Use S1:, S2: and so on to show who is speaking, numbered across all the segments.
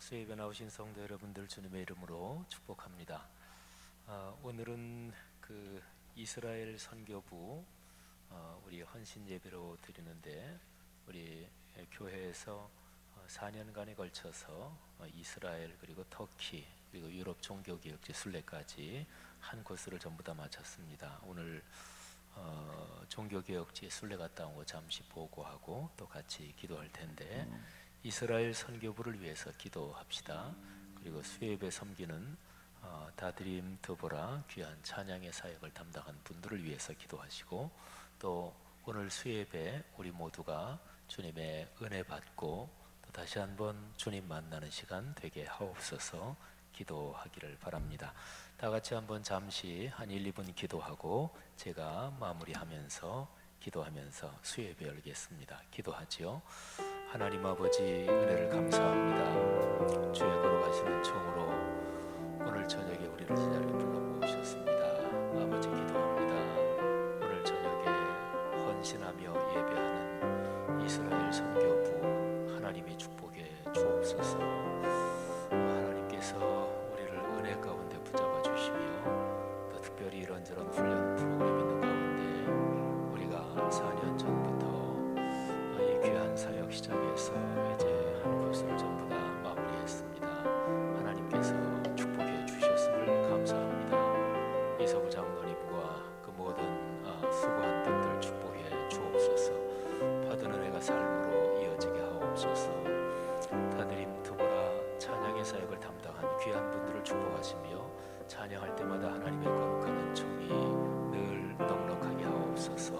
S1: 수요예배 나오신 성도 여러분들 주님의 이름으로 축복합니다. 오늘은 그 이스라엘 선교부 우리 헌신 예배로 드리는데, 우리 교회에서 4년간에 걸쳐서 이스라엘 그리고 터키 그리고 유럽 종교개혁지 순례까지 한 코스를 전부 다 마쳤습니다. 오늘 종교개혁지 순례 갔다 온 거 잠시 보고하고 또 같이 기도할 텐데, 이스라엘 선교부를 위해서 기도합시다. 그리고 수요예배 섬기는 다드림 드보라 귀한 찬양의 사역을 담당한 분들을 위해서 기도하시고, 또 오늘 수요예배 우리 모두가 주님의 은혜 받고 또 다시 한번 주님 만나는 시간 되게 하옵소서 기도하기를 바랍니다. 다 같이 한번 잠시 한 1, 2분 기도하고 제가 마무리하면서 기도하면서 수요예배 열겠습니다. 기도하지요. 하나님 아버지, 은혜를 감사합니다. 주의 걸어가시는 종으로 오늘 저녁에 우리를 이 자리에 불러 모으셨습니다. 아버지, 기도합니다. 오늘 저녁에 헌신하며 예배하는 이스라엘 선교부 하나님이 축복해 주옵소서. 하나님께서 우리를 은혜 가운데 붙잡아 주시며 또 특별히 이런저런 훈련 프로그램 있는 가운데 우리가 4년 전부터 이 귀한 사역 시작해서 이제 한 코스를 전부 다 마무리했습니다. 하나님께서 축복해 주셨음을 감사합니다. 이서구 장로님과 그 모든 수고한 분들 축복해 주옵소서. 받은 은혜가 삶으로 이어지게 하옵소서. 다드림 드보라 찬양의 사역을 담당한 귀한 분들을 축복하시며 찬양할 때마다 하나님의 거룩한 은총이 늘 넉넉하게 하옵소서.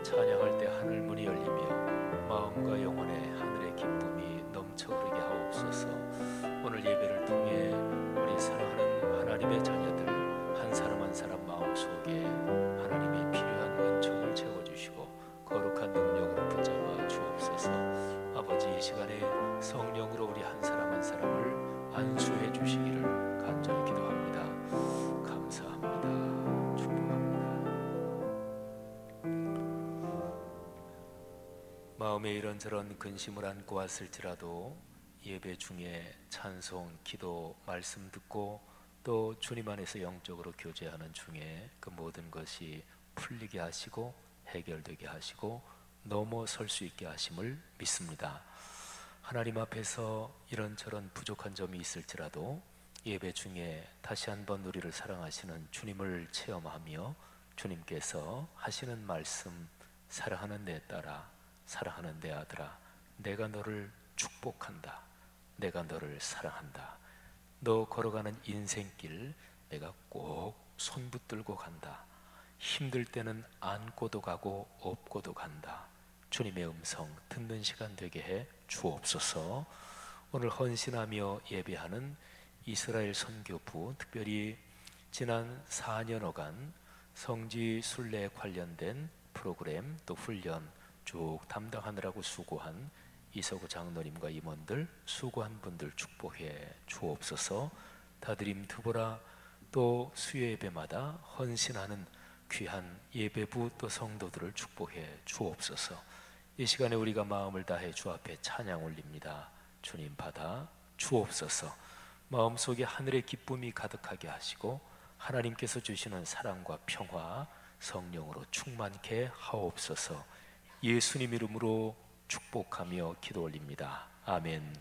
S1: 찬양할 때 하늘 문이 열리며 마음과 영혼에 하늘의 기쁨이 넘쳐 흐르게 하옵소서. 오늘 예배를 통해 우리 사랑하는 하나님의 자녀들 한 사람 한 사람 마음속에 하나님의 필요한 은총을 채워주시고 거룩한 능력으로 붙잡아 주옵소서. 아버지, 이 시간에 성령으로 우리 한 사람 한 사람을 안수해 주시기를 간절히 기도합니다. 감사합니다. 축복합니다. 마음에 이런저런 근심을 안고 왔을지라도 예배 중에 찬송, 기도, 말씀 듣고 또 주님 안에서 영적으로 교제하는 중에 그 모든 것이 풀리게 하시고 해결되게 하시고 넘어설 수 있게 하심을 믿습니다. 하나님 앞에서 이런저런 부족한 점이 있을지라도 예배 중에 다시 한번 우리를 사랑하시는 주님을 체험하며 주님께서 하시는 말씀, 사랑하는 내 딸아, 사랑하는 내 아들아, 내가 너를 축복한다. 내가 너를 사랑한다. 너 걸어가는 인생길 내가 꼭 손붙들고 간다. 힘들 때는 안고도 가고 업고도 간다. 주님의 음성 듣는 시간 되게 해 주옵소서. 오늘 헌신하며 예배하는 이스라엘 선교부, 특별히 지난 4년여간 성지 순례에 관련된 프로그램 또 훈련 쭉 담당하느라고 수고한 이서구 장로님과 임원들, 수고한 분들 축복해 주옵소서. 다드림 드보라 또 수요예배마다 헌신하는 귀한 예배부 또 성도들을 축복해 주옵소서. 이 시간에 우리가 마음을 다해 주 앞에 찬양 올립니다. 주님 받아 주옵소서. 마음속에 하늘의 기쁨이 가득하게 하시고 하나님께서 주시는 사랑과 평화 성령으로 충만케 하옵소서. 예수님 이름으로 축복하며 기도 올립니다. 아멘.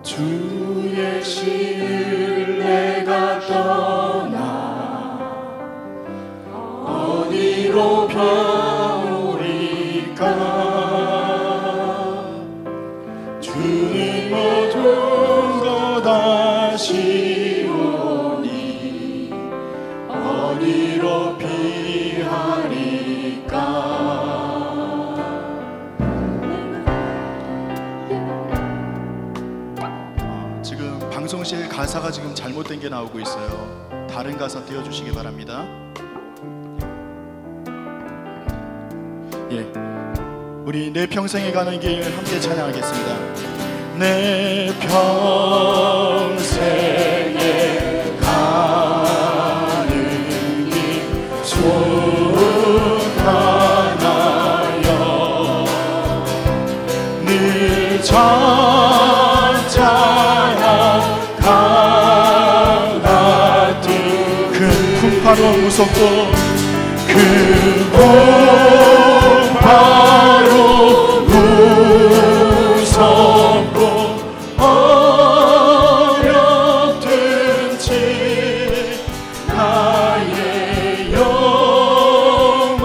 S2: 주의 신을 내가 떠나 어디로 가오리까. 주는 모든 것 아시오니 어디로 피하리까.
S3: 지금 방송실 가사가 지금 잘못된 게 나오고 있어요. 다른 가사 띄워주시기 바랍니다. 예, 우리 내 평생에 가는 길 함께 찬양하겠습니다. 내 평생에
S2: 잔잔한 강 같은
S3: 큰 풍파로 무섭고
S2: 그 풍파로 무섭고 어렵든지 나의 영혼을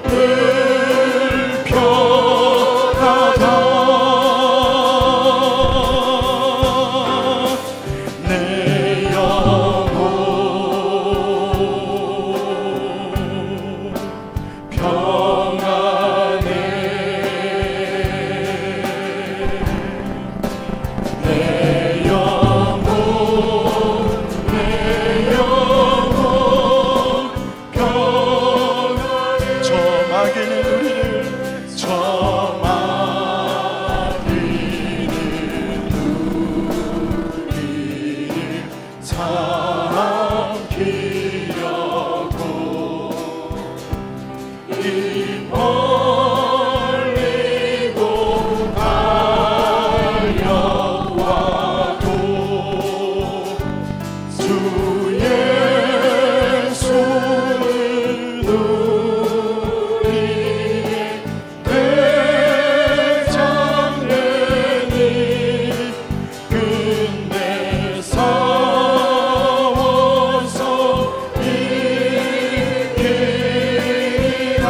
S2: 늘 편하다 내 영혼 평안해 내 영혼 평안해 저 마귀는 우리를 저 마귀는 우리를 삼키려고 입 벌리고 달려와도 주 예수는 우리의 대장내니 근데 싸워서 이기라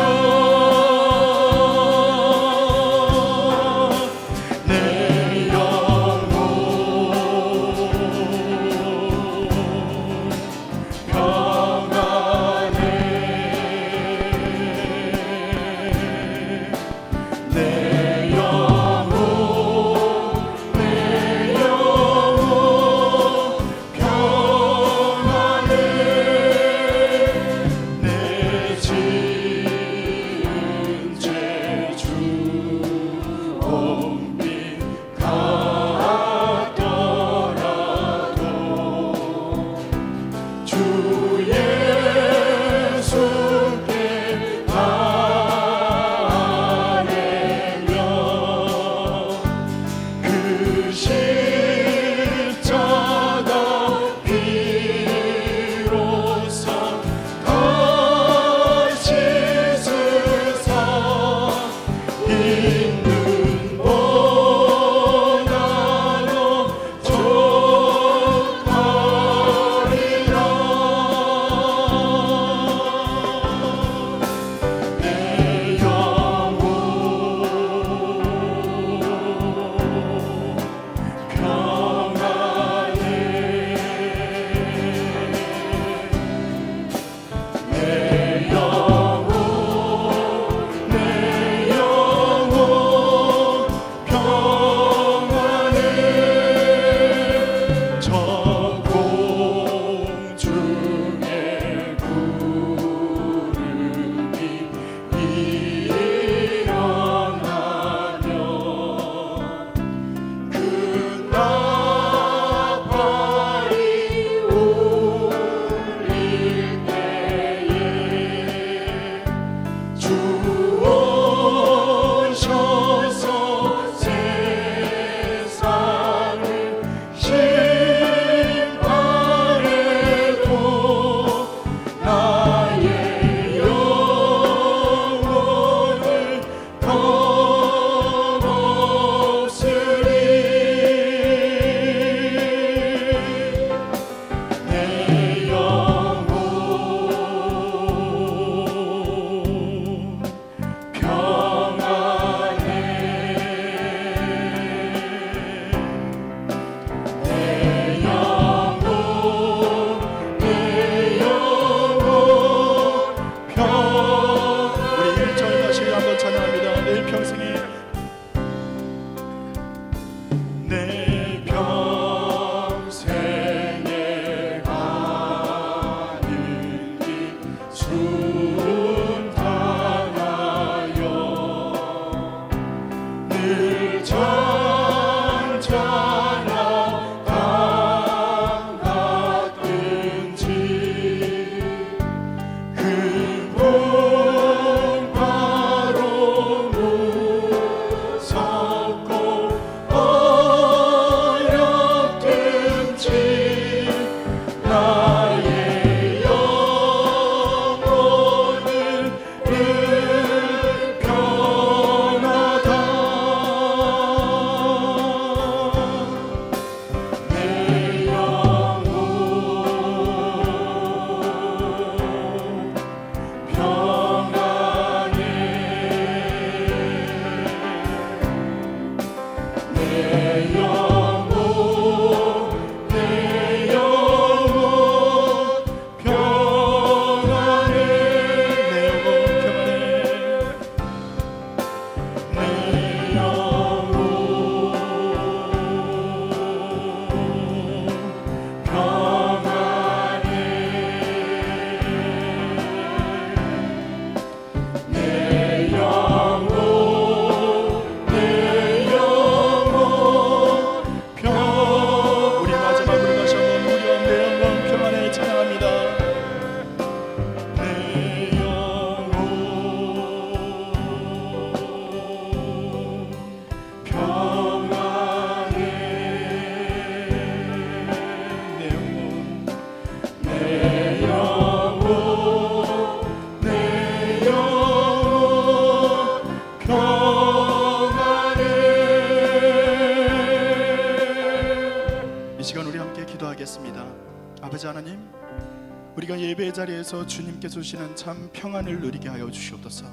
S3: 우리가 예배의 자리에서 주님께서 주시는 참 평안을 누리게 하여 주시옵소서.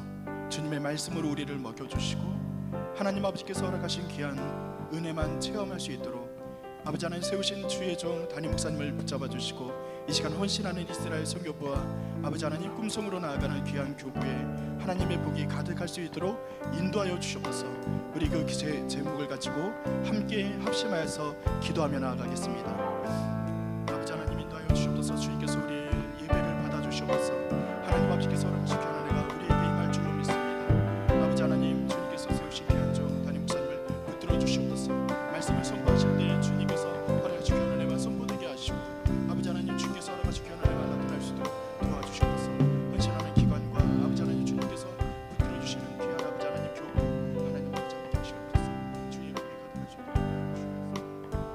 S3: 주님의 말씀으로 우리를 먹여주시고 하나님 아버지께서 허락하신 귀한 은혜만 체험할 수 있도록 아버지 하나님 세우신 주의 종 담임 목사님을 붙잡아 주시고 이 시간 헌신하는 이스라엘 선교부와 아버지 하나님 꿈성으로 나아가는 귀한 교부에 하나님의 복이 가득할 수 있도록 인도하여 주시옵소서. 우리 그 제목을 가지고 함께 합심하여서 기도하며 나아가겠습니다. 아버지 하나님 인도하여 주시옵소서. 주님께서 우리 예배를 받아 주시옵소서. 하나님 아버지께서 허락하신 귀한 은혜가 우리에게 임할 줄로 믿습니다. 아버지 하나님 주님께서 세우신 귀한 종 담임 목사님을 붙들어 주시옵소서. 말씀을 선포하실 때 주님께서 허락하신 귀한 은혜가 선포되게 하시고 아버지 하나님 주님께서 허락하신 귀한 은혜가 나타날 수 있도록 도와주시옵소서. 헌신하는 기관과 아버지 하나님 주님께서 붙들어 주시는 귀한 아버지 하나님 교회 하나님 아버지 함께 하시옵소서. 주의 복이 가득할 수 있도록 도와주시옵소서.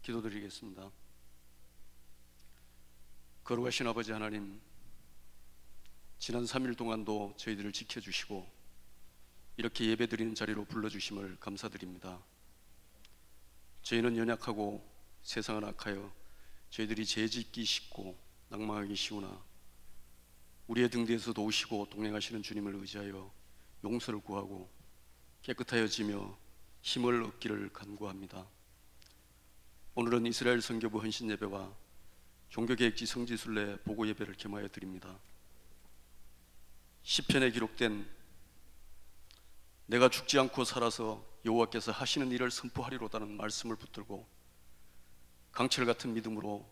S4: 기도드리겠습니다. 거룩하신 아버지 하나님, 지난 3일 동안도 저희들을 지켜주시고 이렇게 예배드리는 자리로 불러주심을 감사드립니다. 저희는 연약하고 세상은 악하여 저희들이 죄짓기 쉽고 낭망하기 쉬우나 우리의 등 뒤에서 도우시고 동행하시는 주님을 의지하여 용서를 구하고 깨끗하여지며 힘을 얻기를 간구합니다. 오늘은 이스라엘 선교부 헌신 예배와 종교계획지 성지순례 보고 예배를 겸하여 드립니다. 시편에 기록된 내가 죽지 않고 살아서 여호와께서 하시는 일을 선포하리로다는 말씀을 붙들고 강철 같은 믿음으로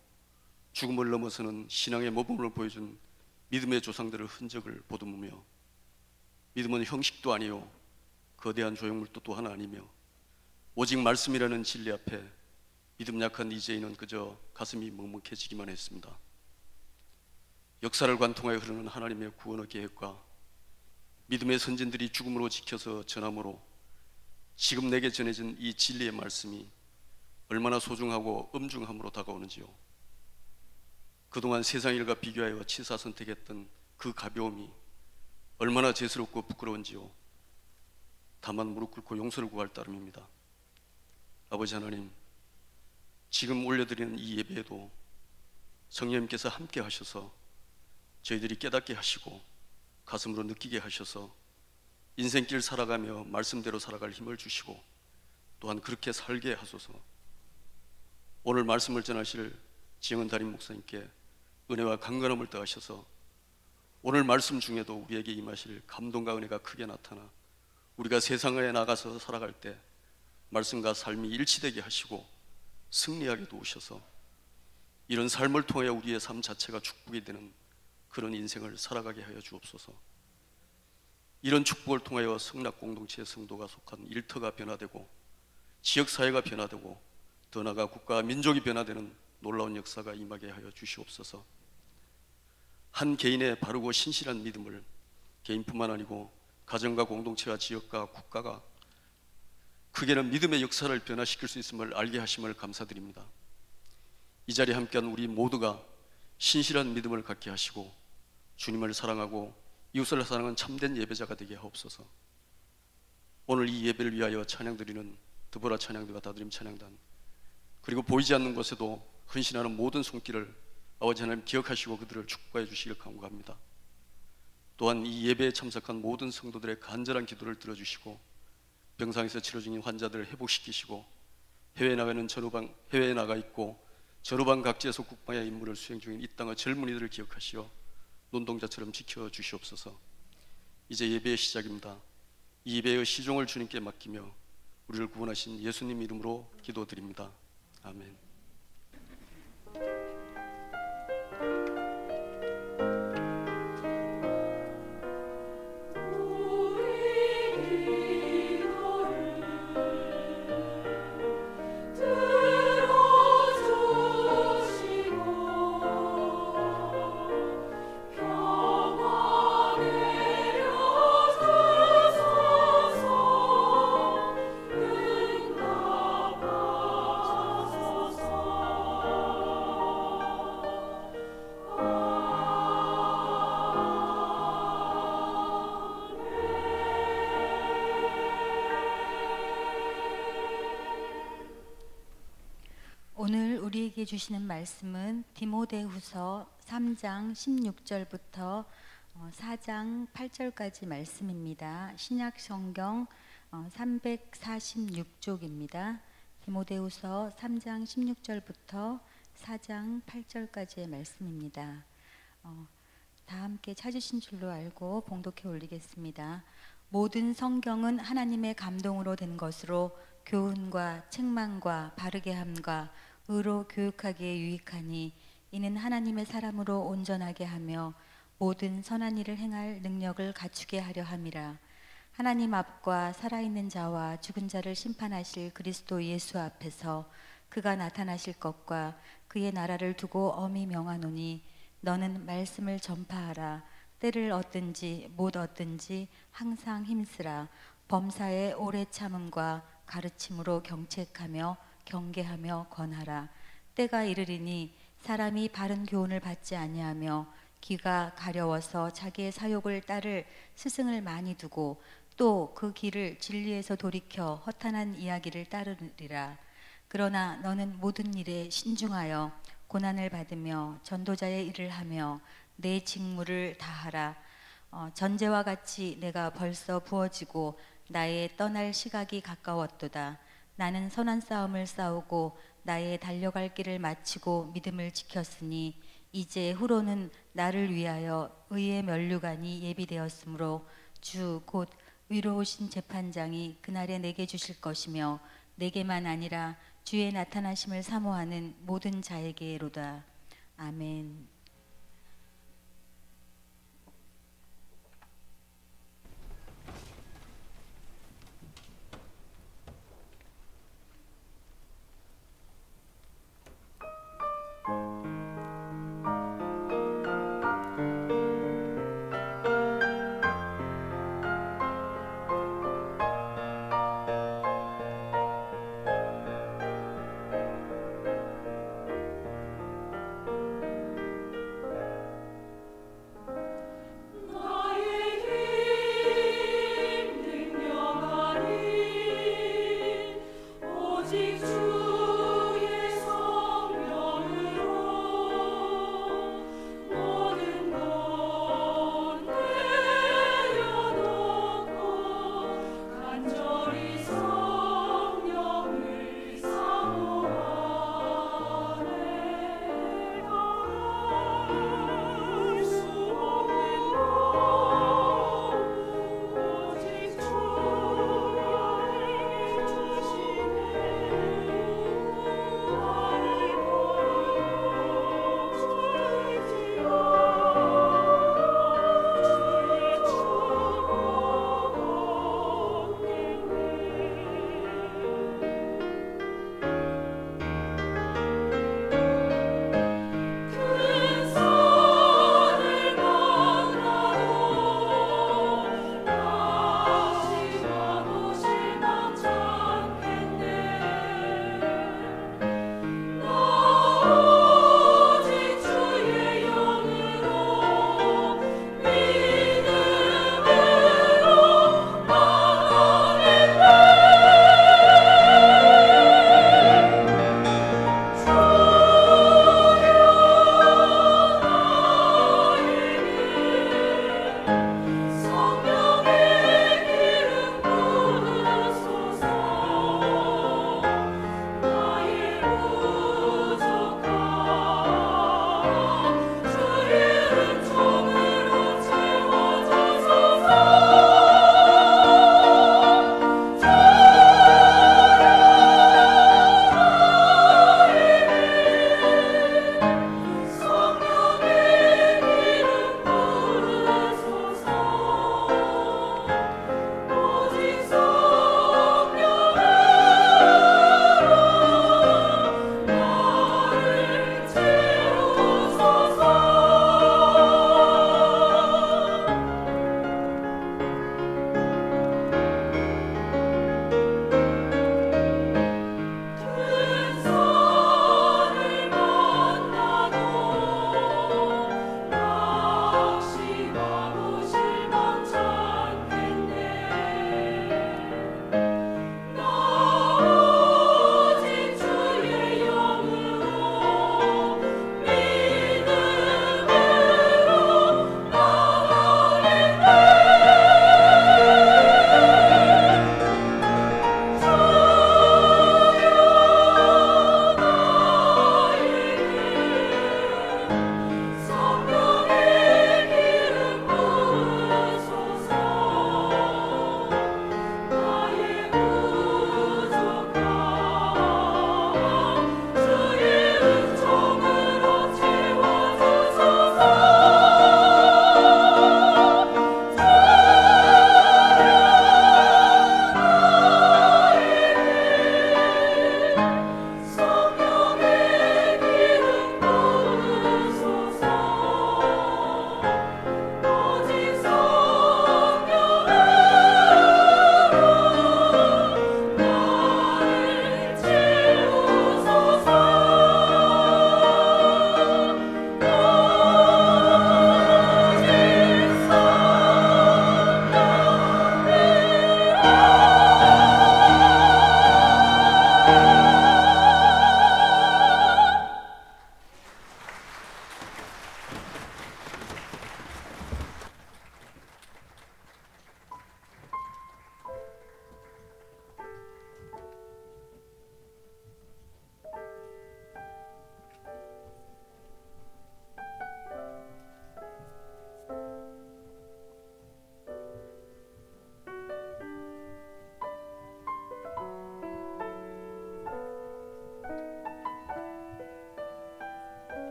S4: 죽음을 넘어서는 신앙의 모범을 보여준 믿음의 조상들의 흔적을 보듬으며 믿음은 형식도 아니요 거대한 조형물도 또한 아니며 오직 말씀이라는 진리 앞에 믿음 약한 이제인은 그저 가슴이 먹먹해지기만 했습니다. 역사를 관통하여 흐르는 하나님의 구원의 계획과 믿음의 선진들이 죽음으로 지켜서 전함으로 지금 내게 전해진 이 진리의 말씀이 얼마나 소중하고 엄중함으로 다가오는지요. 그동안 세상 일과 비교하여 치사 선택했던 그 가벼움이 얼마나 죄스럽고 부끄러운지요. 다만 무릎 꿇고 용서를 구할 따름입니다. 아버지 하나님, 지금 올려드리는 이 예배에도 성령님께서 함께 하셔서 저희들이 깨닫게 하시고 가슴으로 느끼게 하셔서 인생길 살아가며 말씀대로 살아갈 힘을 주시고 또한 그렇게 살게 하소서. 오늘 말씀을 전하실 지영은 담임 목사님께 은혜와 강건함을 더하셔서 오늘 말씀 중에도 우리에게 임하실 감동과 은혜가 크게 나타나 우리가 세상에 나가서 살아갈 때 말씀과 삶이 일치되게 하시고 승리하게 도우셔서 이런 삶을 통하여 우리의 삶 자체가 축복이 되는 그런 인생을 살아가게 하여 주옵소서. 이런 축복을 통하여 성락 공동체의 성도가 속한 일터가 변화되고 지역사회가 변화되고 더 나아가 국가와 민족이 변화되는 놀라운 역사가 임하게 하여 주시옵소서. 한 개인의 바르고 신실한 믿음을 개인뿐만 아니고 가정과 공동체와 지역과 국가가 크게는 믿음의 역사를 변화시킬 수 있음을 알게 하심을 감사드립니다. 이 자리에 함께한 우리 모두가 신실한 믿음을 갖게 하시고 주님을 사랑하고 이웃을 사랑하는 참된 예배자가 되게 하옵소서. 오늘 이 예배를 위하여 찬양드리는 드보라 찬양대와 다드림 찬양단 그리고 보이지 않는 곳에도 헌신하는 모든 손길을 아버지 하나님 기억하시고 그들을 축복해 주시길 간구합니다. 또한 이 예배에 참석한 모든 성도들의 간절한 기도를 들어주시고 병상에서 치료 중인 환자들을 회복시키시고 해외에 나가 있고 전후방 각지에서 국방의 임무를 수행 중인 이 땅의 젊은이들을 기억하시어 눈동자처럼 지켜주시옵소서. 이제 예배의 시작입니다. 이 예배의 시종을 주님께 맡기며 우리를 구원하신 예수님 이름으로 기도드립니다. 아멘.
S5: 들어주시고 주시는 말씀은 디모데후서 3장 16절부터 4장 8절까지 말씀입니다. 신약 성경 346쪽입니다. 디모데후서 3장 16절부터 4장 8절까지의 말씀입니다. 다 함께 찾으신 줄로 알고 봉독해 올리겠습니다. 모든 성경은 하나님의 감동으로 된 것으로 교훈과 책망과 바르게 함과 의로 교육하기에 유익하니 이는 하나님의 사람으로 온전하게 하며 모든 선한 일을 행할 능력을 갖추게 하려 함이라. 하나님 앞과 살아있는 자와 죽은 자를 심판하실 그리스도 예수 앞에서 그가 나타나실 것과 그의 나라를 두고 엄히 명하노니 너는 말씀을 전파하라. 때를 얻든지 못 얻든지 항상 힘쓰라. 범사에 오래 참음과 가르침으로 경책하며 경계하며 권하라. 때가 이르리니 사람이 바른 교훈을 받지 아니하며 귀가 가려워서 자기의 사욕을 따를 스승을 많이 두고 또 그 길을 진리에서 돌이켜 허탄한 이야기를 따르리라. 그러나 너는 모든 일에 신중하여 고난을 받으며 전도자의 일을 하며 내 직무를 다하라. 전제와 같이 내가 벌써 부어지고 나의 떠날 시각이 가까웠도다. 나는 선한 싸움을 싸우고 나의 달려갈 길을 마치고 믿음을 지켰으니 이제 후로는 나를 위하여 의의 면류관이 예비되었으므로 주 곧 위로우신 재판장이 그날에 내게 주실 것이며 내게만 아니라 주의 나타나심을 사모하는 모든 자에게로다. 아멘.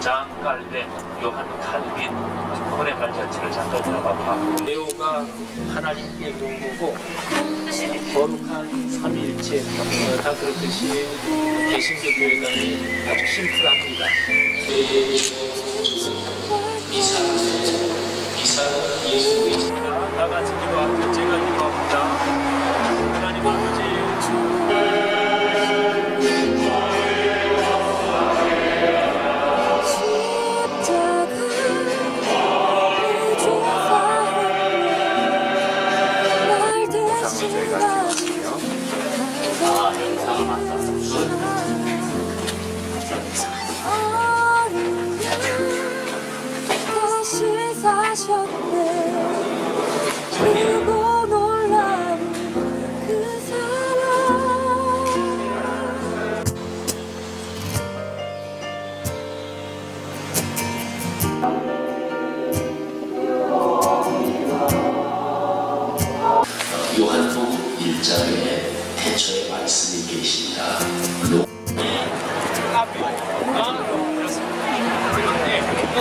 S1: 장갈대 요한 칼빈 본의 발자취를 잠깐 들어봐봐. 레오가 하나님께 공부고 거룩한 삼위일체 다 그렇듯이 개신교 교회당이 아주 심플합니다. 미사는 예수 그리스도가 다 같이 기도하고 제가 기도합니다. 하나님 아버지
S6: 그리고 놀라운 그 사랑
S7: 요한복음 1장에 태초에 말씀이 계신다.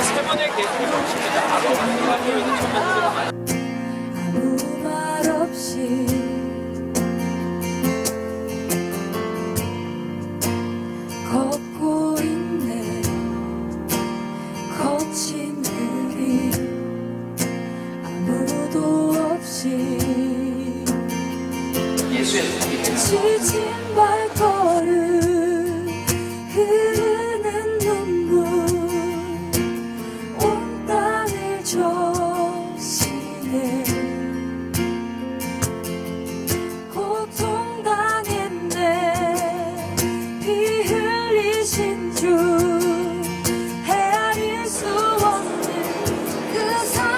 S1: 세 번의 계획이 없습니다.
S6: 아무 말 없이 걷고 있네. 거친 길이 아무도 없이 지친 발걸음 흐르는 눈물 온 땅을 적시네. 고통당했네. 피 흘리신 주 헤아릴 수 없는 그 사랑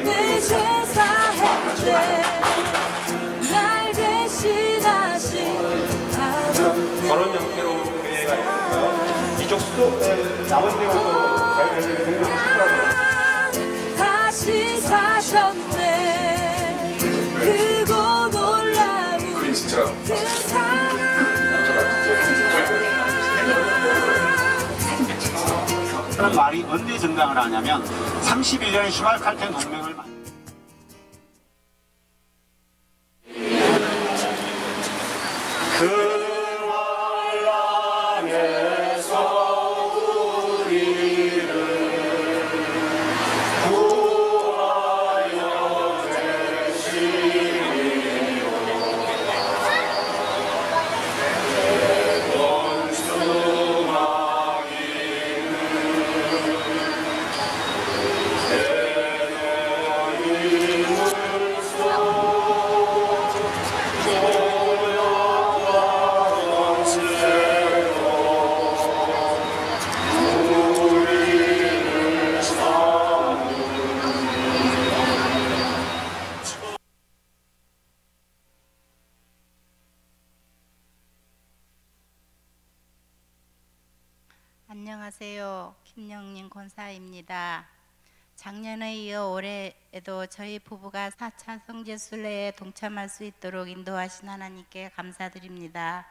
S6: 내 죄 사했네. 날 대신하신 아버지
S2: 그런 형태로 교회가 있고요. 이쪽 수도 나머지 내용도
S6: 다시 사셨네. 크고 놀라운 그 사랑
S8: 그런 말이 언제 증강을 하냐면 31년 10월 칼텐 동맹을
S9: 안녕하세요. 김영린 권사입니다. 작년에 이어 올해에도 저희 부부가 4차 성지순례에 동참할 수 있도록 인도하신 하나님께 감사드립니다.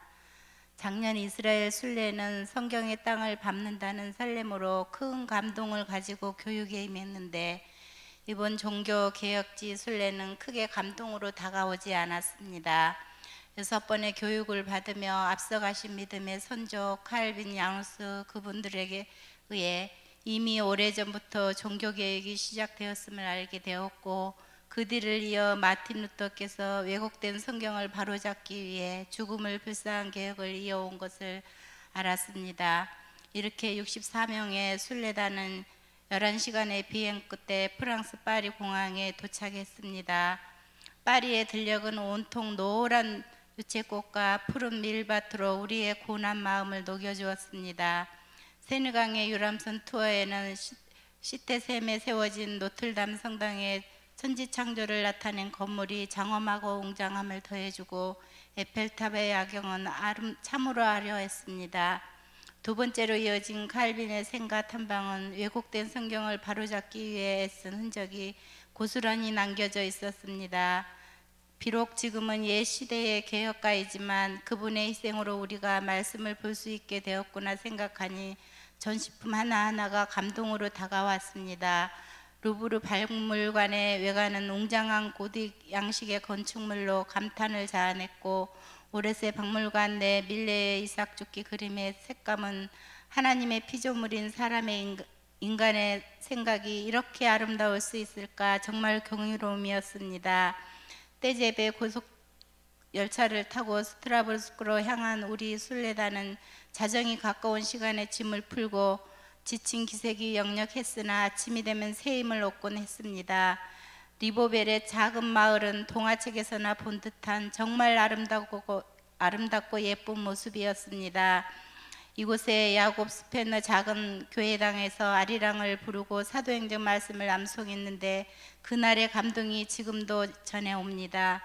S9: 작년 이스라엘 순례는 성경의 땅을 밟는다는 설렘으로 큰 감동을 가지고 교육에 임했는데 이번 종교개혁지 순례는 크게 감동으로 다가오지 않았습니다. 6번의 교육을 받으며 앞서가신 믿음의 선조 칼빈 야누스 그분들에게 의해 이미 오래전부터 종교개혁이 시작되었음을 알게 되었고 그 뒤를 이어 마틴 루터께서 왜곡된 성경을 바로잡기 위해 죽음을 불사한 개혁을 이어온 것을 알았습니다. 이렇게 64명의 순례단은 11시간의 비행 끝에 프랑스 파리 공항에 도착했습니다. 파리의 들녘은 온통 노란 유채꽃과 푸른 밀밭으로 우리의 고난 마음을 녹여주었습니다. 세느강의 유람선 투어에는 시태샘에 세워진 노틀담 성당의 천지창조를 나타낸 건물이 장엄하고 웅장함을 더해주고 에펠탑의 야경은 참으로 화려했습니다. 두 번째로 이어진 칼빈의 생각 탐방은 왜곡된 성경을 바로잡기 위해 애쓴 흔적이 고스란히 남겨져 있었습니다. 비록 지금은 옛 시대의 개혁가이지만 그분의 희생으로 우리가 말씀을 볼 수 있게 되었구나 생각하니 전시품 하나하나가 감동으로 다가왔습니다. 루브르 박물관의 외관은 웅장한 고딕 양식의 건축물로 감탄을 자아냈고, 오레세 박물관 내 밀레의 이삭 죽기 그림의 색감은 하나님의 피조물인 사람의 인간의 생각이 이렇게 아름다울 수 있을까 정말 경이로움이었습니다. 떼제베 고속 열차를 타고 스트라스부르크로 향한 우리 순례단은 자정이 가까운 시간에 짐을 풀고 지친 기색이 역력했으나 아침이 되면 새 힘을 얻곤 했습니다. 리보벨의 작은 마을은 동화책에서나 본 듯한 정말 아름답고 예쁜 모습이었습니다. 이곳에 야곱 스페너 작은 교회당에서 아리랑을 부르고 사도행전 말씀을 암송했는데 그날의 감동이 지금도 전해옵니다.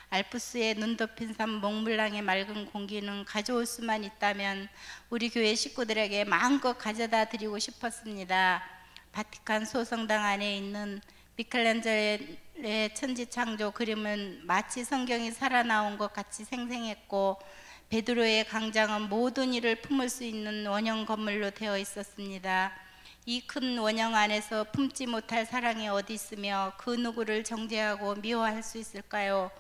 S9: 알프스의 눈 덮인 산 몽블랑의 맑은 공기는 가져올 수만 있다면 우리 교회 식구들에게 마음껏 가져다 드리고 싶었습니다. 바티칸 소성당 안에 있는 미켈란젤로의 천지창조 그림은 마치 성경이 살아나온 것 같이 생생했고, 베드로의 광장은 모든 일을 품을 수 있는 원형 건물로 되어 있었습니다. 이 큰 원형 안에서 품지 못할 사랑이 어디 있으며 그 누구를 정죄하고 미워할 수 있을까요?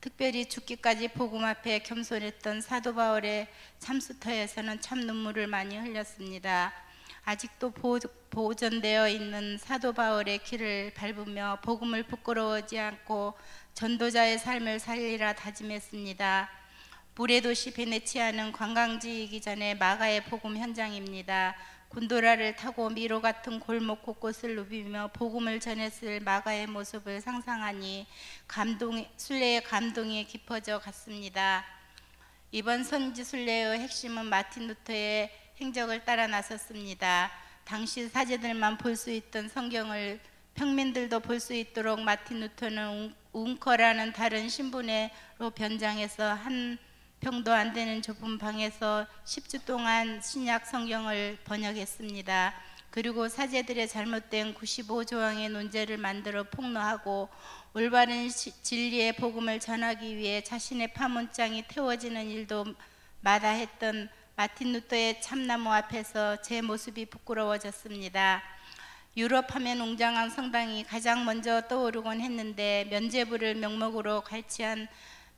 S9: 특별히 죽기까지 복음 앞에 겸손했던 사도 바울의 참수터에서는 참 눈물을 많이 흘렸습니다. 아직도 보존되어 있는 사도 바울의 길을 밟으며 복음을 부끄러워하지 않고 전도자의 삶을 살리라 다짐했습니다. 물의 도시 베네치아는 관광지이기 전에 마가의 복음 현장입니다. 곤도라를 타고 미로 같은 골목 곳곳을 누비며 복음을 전했을 마가의 모습을 상상하니 순례의 감동이 깊어져 갔습니다. 이번 선지 순례의 핵심은 마틴 루터의 행적을 따라 나섰습니다. 당시 사제들만 볼 수 있던 성경을 평민들도 볼 수 있도록 마틴 루터는 웅커라는 다른 신분으로 변장해서 한 평도 안 되는 좁은 방에서 10주 동안 신약 성경을 번역했습니다. 그리고 사제들의 잘못된 95조항의 논제를 만들어 폭로하고 올바른 진리의 복음을 전하기 위해 자신의 파문장이 태워지는 일도 마다했던 마틴 루터의 참나무 앞에서 제 모습이 부끄러워졌습니다. 유럽하면 웅장한 성당이 가장 먼저 떠오르곤 했는데 면죄부를 명목으로 갈취한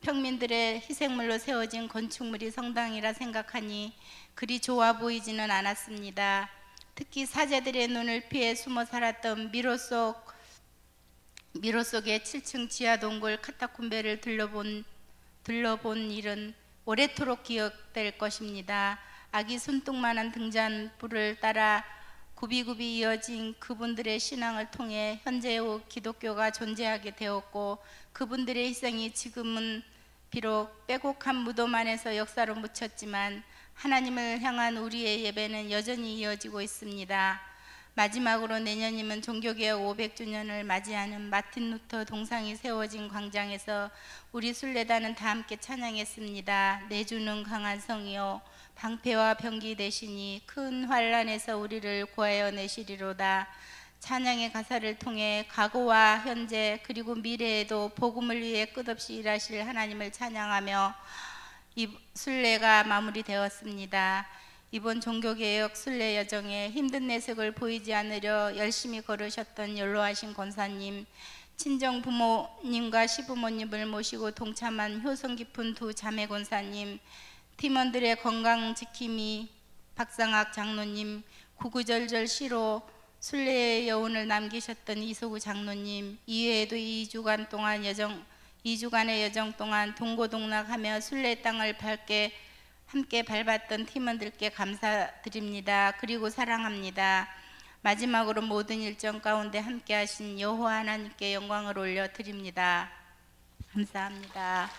S9: 평민들의 희생물로 세워진 건축물이 성당이라 생각하니 그리 좋아 보이지는 않았습니다. 특히 사제들의 눈을 피해 숨어 살았던 미로 속의 7층 지하 동굴 카타콤베를 둘러본 일은 오래도록 기억될 것입니다. 아기 손등만한 등잔불을 따라 굽이굽이 이어진 그분들의 신앙을 통해 현재의 기독교가 존재하게 되었고, 그분들의 희생이 지금은 비록 빼곡한 무덤 안에서 역사로 묻혔지만 하나님을 향한 우리의 예배는 여전히 이어지고 있습니다. 마지막으로 내년이면 종교개혁 500주년을 맞이하는 마틴 루터 동상이 세워진 광장에서 우리 순례단은 다 함께 찬양했습니다. 내주는 강한 성이요 방패와 병기 되시니 큰 환난에서 우리를 구하여 내시리로다. 찬양의 가사를 통해 과거와 현재 그리고 미래에도 복음을 위해 끝없이 일하실 하나님을 찬양하며 이 순례가 마무리되었습니다. 이번 종교개혁 순례 여정에 힘든 내색을 보이지 않으려 열심히 걸으셨던 연로하신 권사님, 친정 부모님과 시부모님을 모시고 동참한 효성 깊은 두 자매 권사님, 팀원들의 건강 지킴이 박상학 장로님, 구구절절 시로 순례의 여운을 남기셨던 이소구 장로님, 이외에도 2주간의 여정 동안 동고동락하며 순례 땅을 함께 밟았던 팀원들께 감사드립니다. 그리고 사랑합니다. 마지막으로 모든 일정 가운데 함께 하신 여호와 하나님께 영광을 올려드립니다. 감사합니다.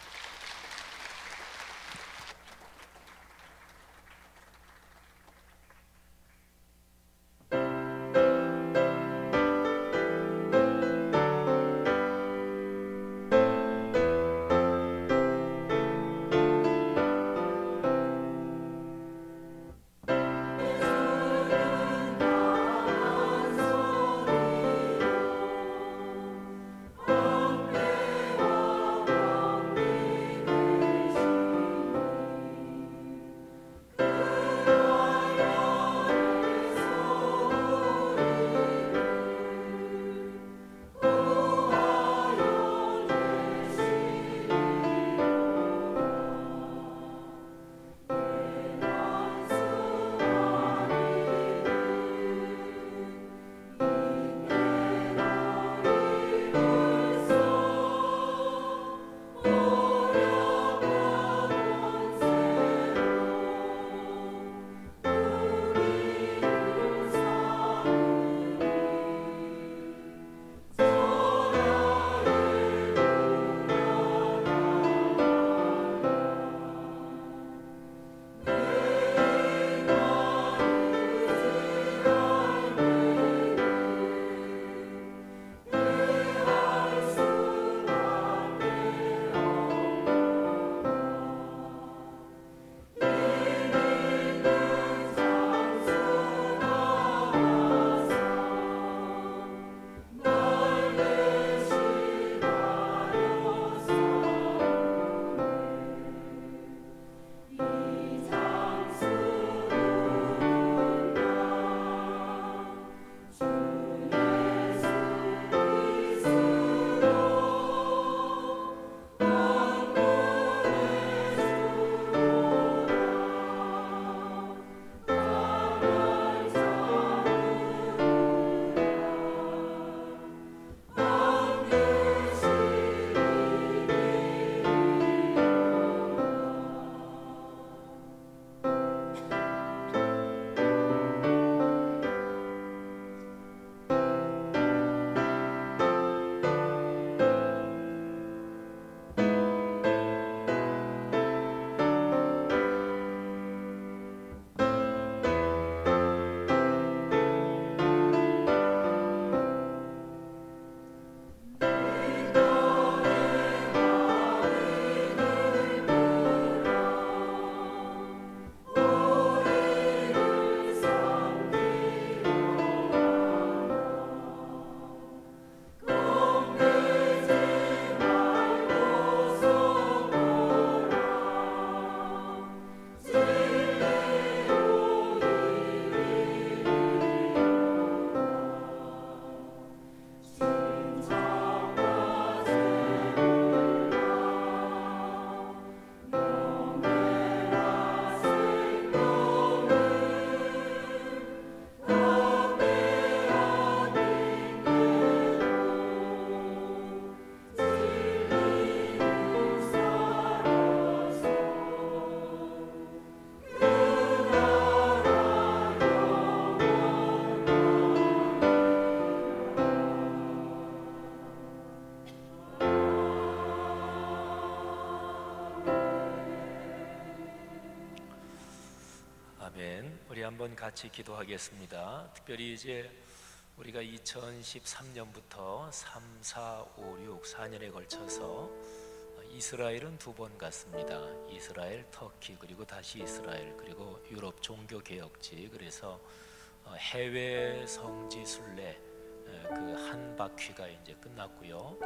S1: 아멘. 우리 한번 같이 기도하겠습니다. 특별히 이제 우리가 2013년부터 3, 4, 5, 6, 4년에 걸쳐서 이스라엘은 2번 갔습니다. 이스라엘, 터키, 그리고 다시 이스라엘, 그리고 유럽 종교개혁지. 그래서 해외 성지 순례 그 한 바퀴가 이제 끝났고요.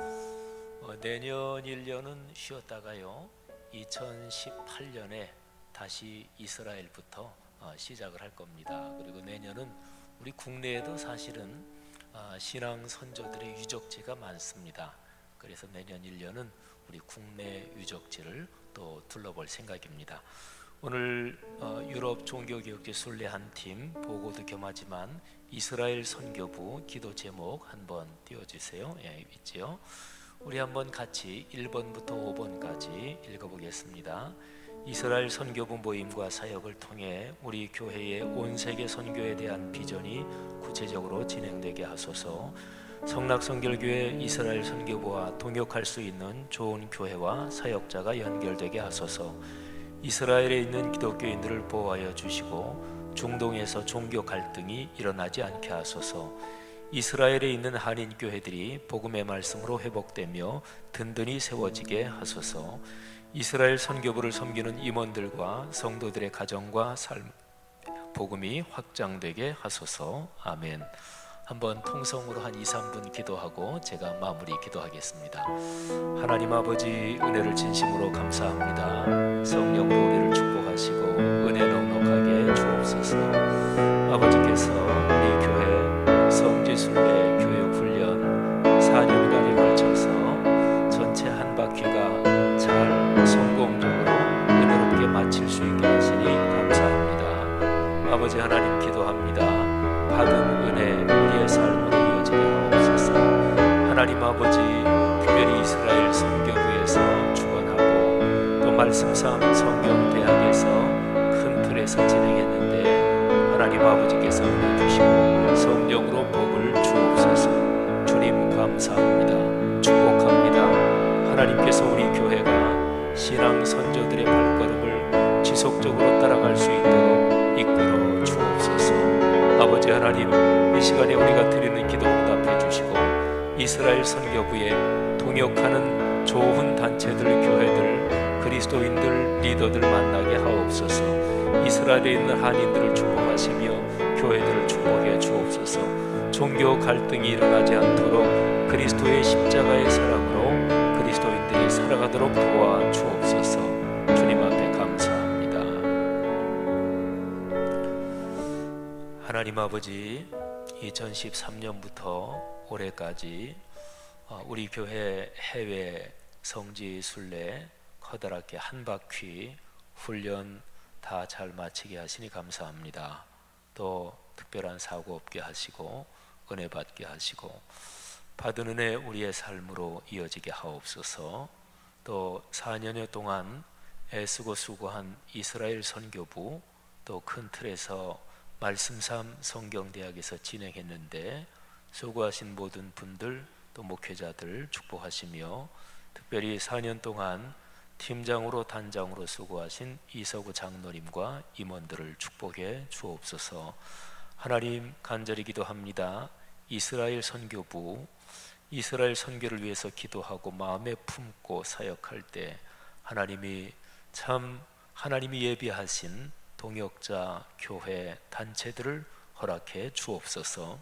S1: 내년 1년은 쉬었다가요 2018년에 다시 이스라엘부터 시작을 할 겁니다. 그리고 내년은 우리 국내에도 사실은 신앙 선조들의 유적지가 많습니다. 그래서 내년 1년은 우리 국내 유적지를 또 둘러볼 생각입니다. 오늘 유럽 종교개혁지 순례 한 팀 보고도 겸하지만 이스라엘 선교부 기도 제목 한번 띄워주세요. 예, 있지요. 우리 한번 같이 1번부터 5번까지 읽어보겠습니다. 이스라엘 선교부 모임과 사역을 통해 우리 교회의 온 세계 선교에 대한 비전이 구체적으로 진행되게 하소서. 성락선결교회 이스라엘 선교부와 동역할 수 있는 좋은 교회와 사역자가 연결되게 하소서. 이스라엘에 있는 기독교인들을 보호하여 주시고 중동에서 종교 갈등이 일어나지 않게 하소서. 이스라엘에 있는 한인 교회들이 복음의 말씀으로 회복되며 든든히 세워지게 하소서. 이스라엘 선교부를 섬기는 임원들과 성도들의 가정과 삶, 복음이 확장되게 하소서. 아멘. 한번 통성으로 한 2, 3분 기도하고 제가 마무리 기도하겠습니다. 하나님 아버지, 은혜를 진심으로 감사합니다. 성령으로 우리를 축복하시고 은혜 넉넉하게 주옵소서. 아버지께서 우리 교회 성지순례 교육훈련 4년간에 걸쳐서 전체 한 바퀴가 잘 성공적으로 은혜롭게 마칠 수 있게 하시니 감사합니다. 아버지 하나님 기도합니다. 받은 은혜 우리의 삶으로 이어지게 하옵소서. 하나님 아버지, 특별히 이스라엘 선교부에서 주관하고 또 말씀삼 성경대학에서 큰 틀에서 진행했는데 하나님 아버지께서 은혜 주시고 성령으로 복을 주옵소서. 주님 감사합니다. 축복합니다. 하나님께서 우리 교회가 신앙 선조들의 발걸음을 지속적으로 따라갈 수 있도록 이끌어 주옵소서. 아버지 하나님, 이 시간에 우리가 드리는 기도 응답해 주시고 이스라엘 선교부에 동역하는 좋은 단체들, 교회들, 그리스도인들, 리더들 만나게 하옵소서. 이스라엘에 있는 한인들을 축복하시며 교회들을 축복해 주옵소서. 종교 갈등이 일어나지 않도록 그리스도의 십자가의 사랑으로 그리스도인들이 살아가도록 도와 주옵소서. 주님 앞에 감사합니다. 하나님 아버지, 2013년부터 올해까지 우리 교회 해외 성지 순례 커다랗게 한 바퀴 훈련 다 잘 마치게 하시니 감사합니다. 또 특별한 사고 없게 하시고 은혜 받게 하시고 받은 은혜 우리의 삶으로 이어지게 하옵소서. 또 4년여 동안 애쓰고 수고한 이스라엘 선교부 또 큰 틀에서 말씀삼 성경대학에서 진행했는데 수고하신 모든 분들 또 목회자들 축복하시며 특별히 4년 동안 팀장으로 단장으로 수고하신 이서구 장로님과 임원들을 축복해 주옵소서. 하나님 간절히 기도합니다. 이스라엘 선교부, 이스라엘 선교를 위해서 기도하고 마음에 품고 사역할 때 하나님이 예비하신 동역자, 교회, 단체들을 허락해 주옵소서.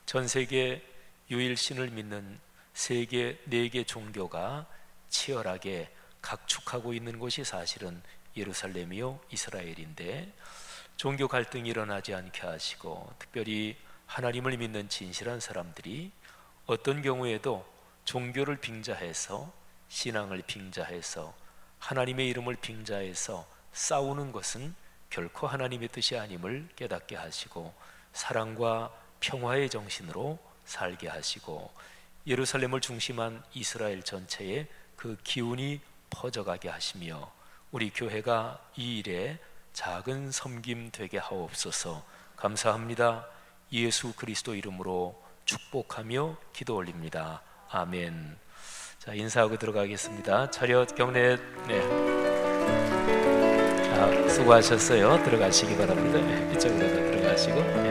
S1: 전 세계 유일신을 믿는 세계 4개 종교가 치열하게 각축하고 있는 곳이 사실은 예루살렘이요 이스라엘인데 종교 갈등이 일어나지 않게 하시고 특별히 하나님을 믿는 진실한 사람들이 어떤 경우에도 종교를 빙자해서 신앙을 빙자해서 하나님의 이름을 빙자해서 싸우는 것은 결코 하나님의 뜻이 아님을 깨닫게 하시고 사랑과 평화의 정신으로 살게 하시고 예루살렘을 중심한 이스라엘 전체에 그 기운이 퍼져가게 하시며 우리 교회가 이 일에 작은 섬김 되게 하옵소서. 감사합니다. 예수 그리스도 이름으로 축복하며 기도 올립니다. 아멘. 자, 인사하고 들어가겠습니다. 차렷 경례. 네. 수고하셨어요. 들어가시기 바랍니다. 네, 이쪽으로 들어가시고. 네.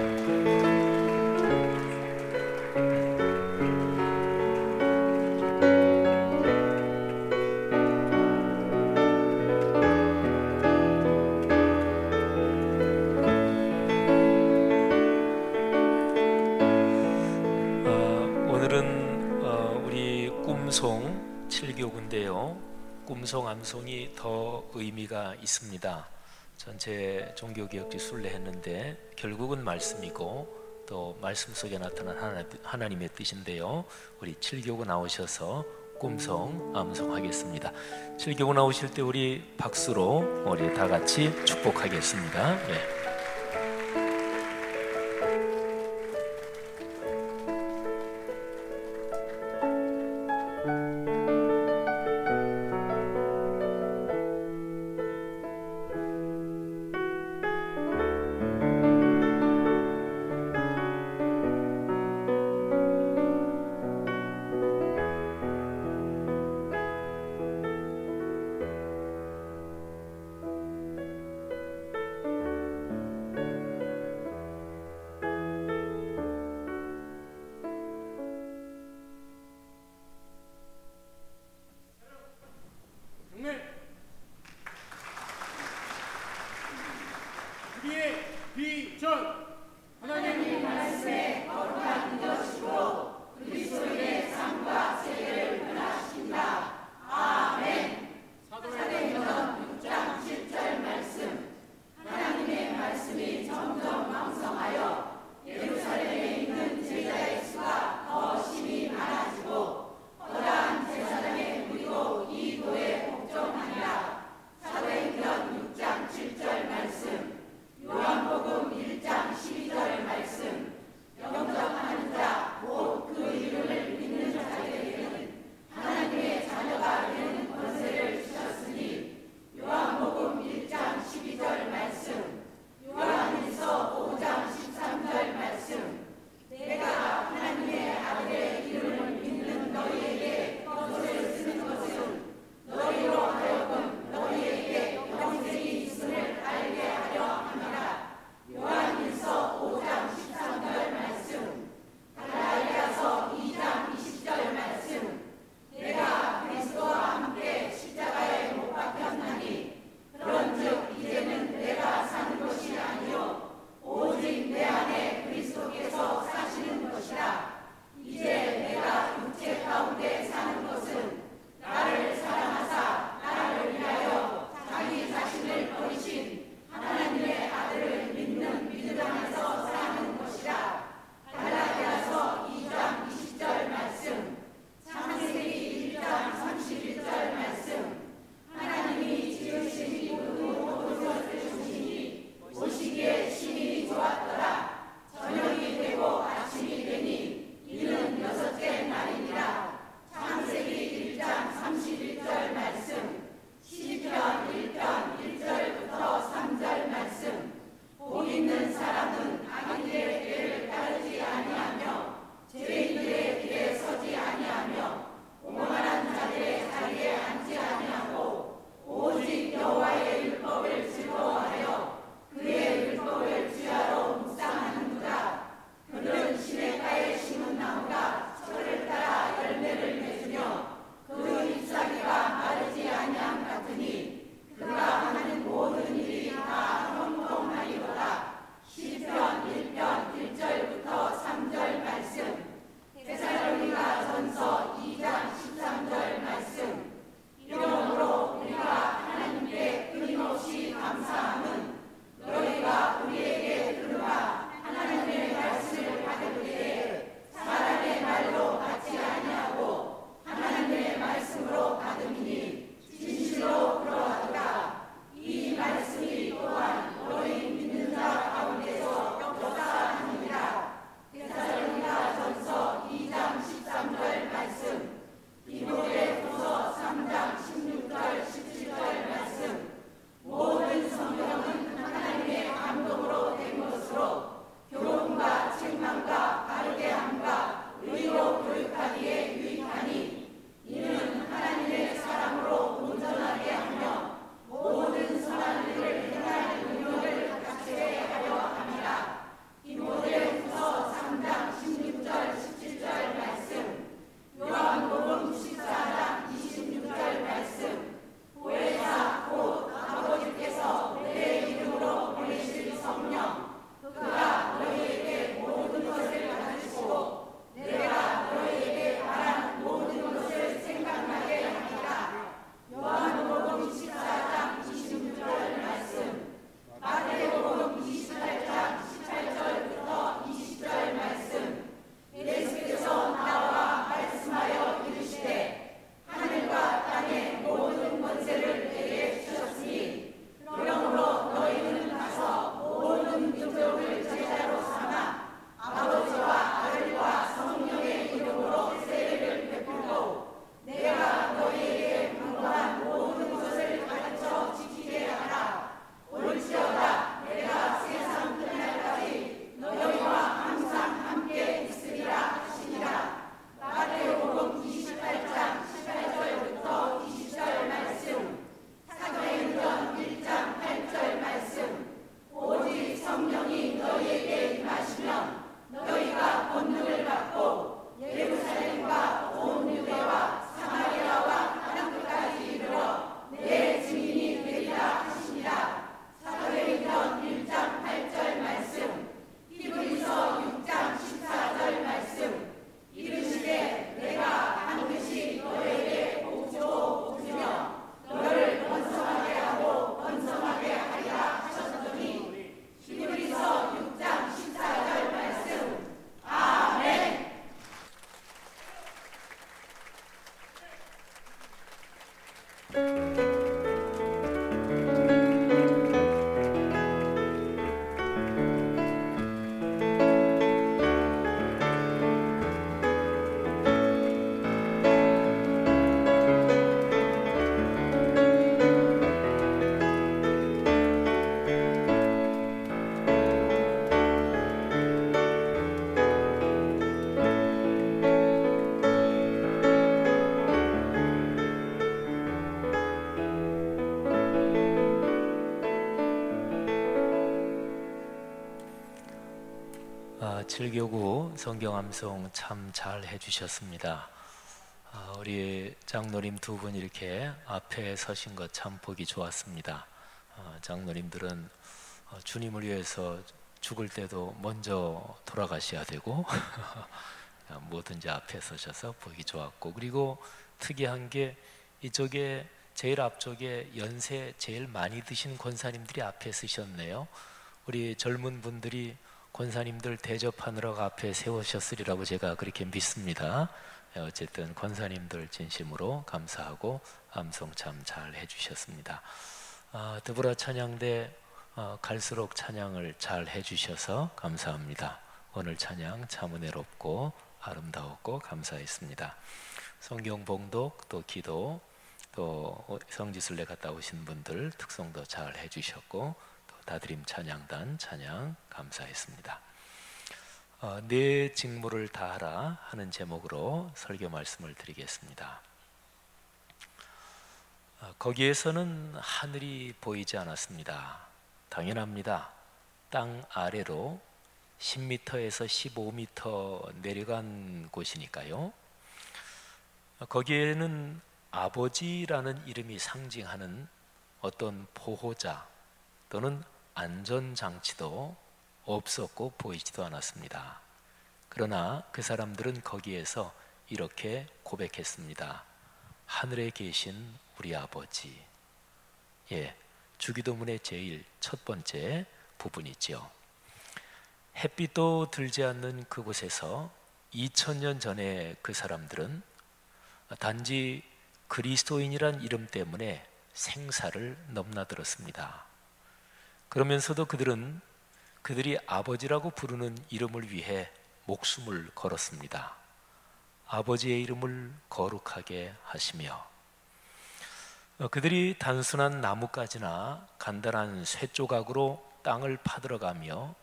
S1: 오늘은 우리 꿈송 7교구인데요. 꿈송 암송이 더 의미가 있습니다. 전체 종교개혁지 순례했는데 결국은 말씀이고 또 말씀 속에 나타난 하나님의 뜻인데요. 우리 7교구 나오셔서 꿈송 암송하겠습니다. 7교구 나오실 때 우리 박수로 우리 다 같이 축복하겠습니다. 네.
S6: 요한복음 1장 12절 말씀, 영접
S1: 7교구 성경암송 참 잘 해주셨습니다. 우리 장로님 두 분 이렇게 앞에 서신 것 참 보기 좋았습니다. 장로님들은 주님을 위해서 죽을 때도 먼저 돌아가셔야 되고 뭐든지 앞에 서셔서 보기 좋았고, 그리고 특이한 게 이쪽에 제일 앞쪽에 연세 제일 많이 드신 권사님들이 앞에 서셨네요. 우리 젊은 분들이 권사님들 대접하느라 앞에 세우셨으리라고 제가 그렇게 믿습니다. 어쨌든 권사님들 진심으로 감사하고 암송 참 잘 해주셨습니다. 드보라 찬양대 갈수록 찬양을 잘 해주셔서 감사합니다. 오늘 찬양 참 은혜롭고 아름다웠고 감사했습니다. 성경 봉독 또 기도 또 성지순례 갔다 오신 분들 특송도 잘 해주셨고 또 다드림 찬양단 찬양 감사했습니다. 내 직무를 다하라 하는 제목으로 설교 말씀을 드리겠습니다. 거기에서는 하늘이 보이지 않았습니다. 당연합니다. 땅 아래로 10m에서 15m 내려간 곳이니까요. 거기에는 아버지라는 이름이 상징하는 어떤 보호자 또는 안전장치도 없었고 보이지도 않았습니다. 그러나 그 사람들은 거기에서 이렇게 고백했습니다. 하늘에 계신 우리 아버지. 주기도문의 제일 첫 번째 부분이지요. 햇빛도 들지 않는 그곳에서 2000년 전에 그 사람들은 단지 그리스도인이란 이름 때문에 생사를 넘나들었습니다. 그러면서도 그들이 아버지라고 부르는 이름을 위해 목숨을 걸었습니다. 아버지의 이름을 거룩하게 하시며, 그들이 단순한 나뭇가지나 간단한 쇠조각으로 땅을 파들어가며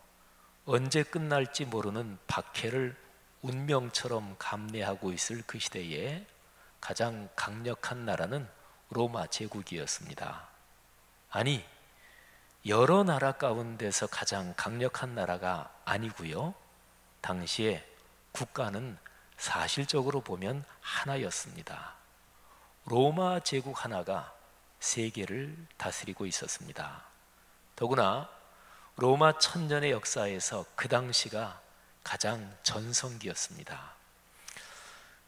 S1: 언제 끝날지 모르는 박해를 운명처럼 감내하고 있을 그 시대에 가장 강력한 나라는 로마 제국이었습니다. 아니, 여러 나라 가운데서 가장 강력한 나라가 아니고요. 당시에 국가는 사실적으로 보면 하나였습니다. 로마 제국 하나가 세계를 다스리고 있었습니다. 더구나 로마 천년의 역사에서 그 당시가 가장 전성기였습니다.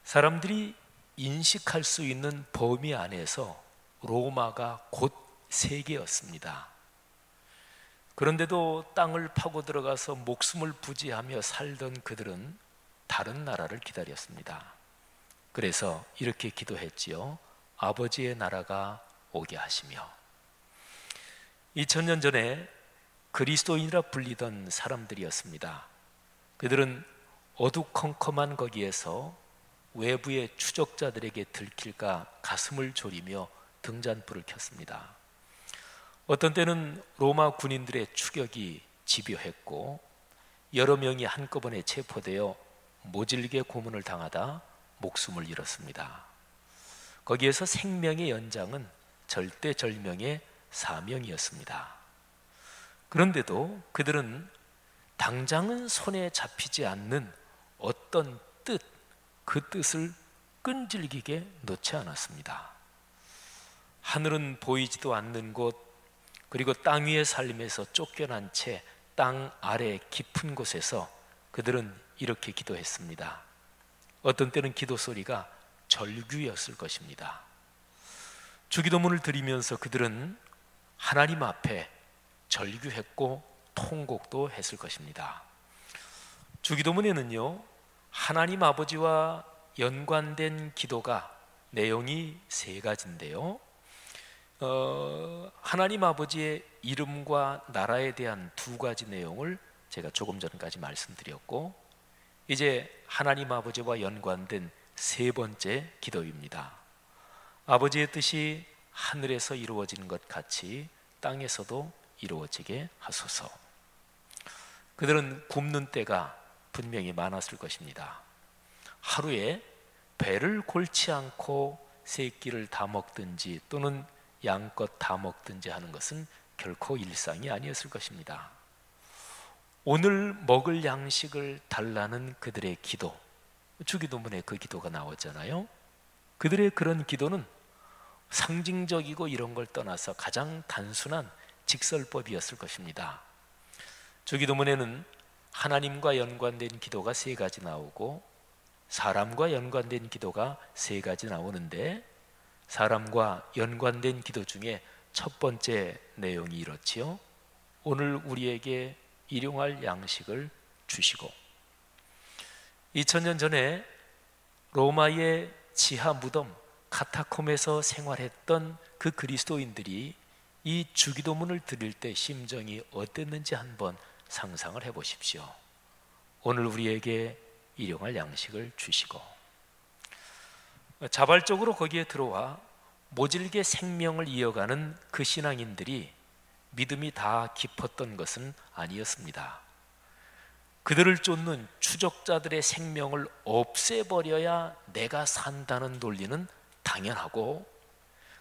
S1: 사람들이 인식할 수 있는 범위 안에서 로마가 곧 세계였습니다. 그런데도 땅을 파고 들어가서 목숨을 부지하며 살던 그들은 다른 나라를 기다렸습니다. 그래서 이렇게 기도했지요. 아버지의 나라가 오게 하시며. 2000년 전에 그리스도인이라 불리던 사람들이었습니다. 그들은 어두컴컴한 거기에서 외부의 추적자들에게 들킬까 가슴을 졸이며 등잔불을 켰습니다. 어떤 때는 로마 군인들의 추격이 집요했고 여러 명이 한꺼번에 체포되어 모질게 고문을 당하다 목숨을 잃었습니다. 거기에서 생명의 연장은 절대절명의 사명이었습니다. 그런데도 그들은 당장은 손에 잡히지 않는 어떤 뜻, 그 뜻을 끈질기게 놓지 않았습니다. 하늘은 보이지도 않는 곳, 그리고 땅 위의 살림에서 쫓겨난 채 땅 아래 깊은 곳에서 그들은 이렇게 기도했습니다. 어떤 때는 기도 소리가 절규였을 것입니다. 주기도문을 드리면서 그들은 하나님 앞에 절규했고 통곡도 했을 것입니다. 주기도문에는요, 하나님 아버지와 연관된 기도가 내용이 3가지인데요. 하나님 아버지의 이름과 나라에 대한 2가지 내용을 제가 조금 전까지 말씀드렸고, 이제 하나님 아버지와 연관된 3번째 기도입니다. 아버지의 뜻이 하늘에서 이루어지는 것 같이 땅에서도 이루어지게 하소서. 그들은 굶는 때가 분명히 많았을 것입니다. 하루에 배를 골치 않고 3끼를 다 먹든지 또는 양껏 다 먹든지 하는 것은 결코 일상이 아니었을 것입니다. 오늘 먹을 양식을 달라는 그들의 기도, 주기도문에 그 기도가 나왔잖아요. 그들의 그런 기도는 상징적이고 이런 걸 떠나서 가장 단순한 직설법이었을 것입니다. 주기도문에는 하나님과 연관된 기도가 3가지 나오고 사람과 연관된 기도가 3가지 나오는데, 사람과 연관된 기도 중에 첫 번째 내용이 이렇지요. 오늘 우리에게 일용할 양식을 주시고. 2000년 전에 로마의 지하 무덤 카타콤에서 생활했던 그 그리스도인들이 이 주기도문을 드릴 때 심정이 어땠는지 한번 상상을 해보십시오. 오늘 우리에게 일용할 양식을 주시고. 자발적으로 거기에 들어와 모질게 생명을 이어가는 그 신앙인들이 믿음이 다 깊었던 것은 아니었습니다. 그들을 쫓는 추적자들의 생명을 없애버려야 내가 산다는 논리는 당연하고,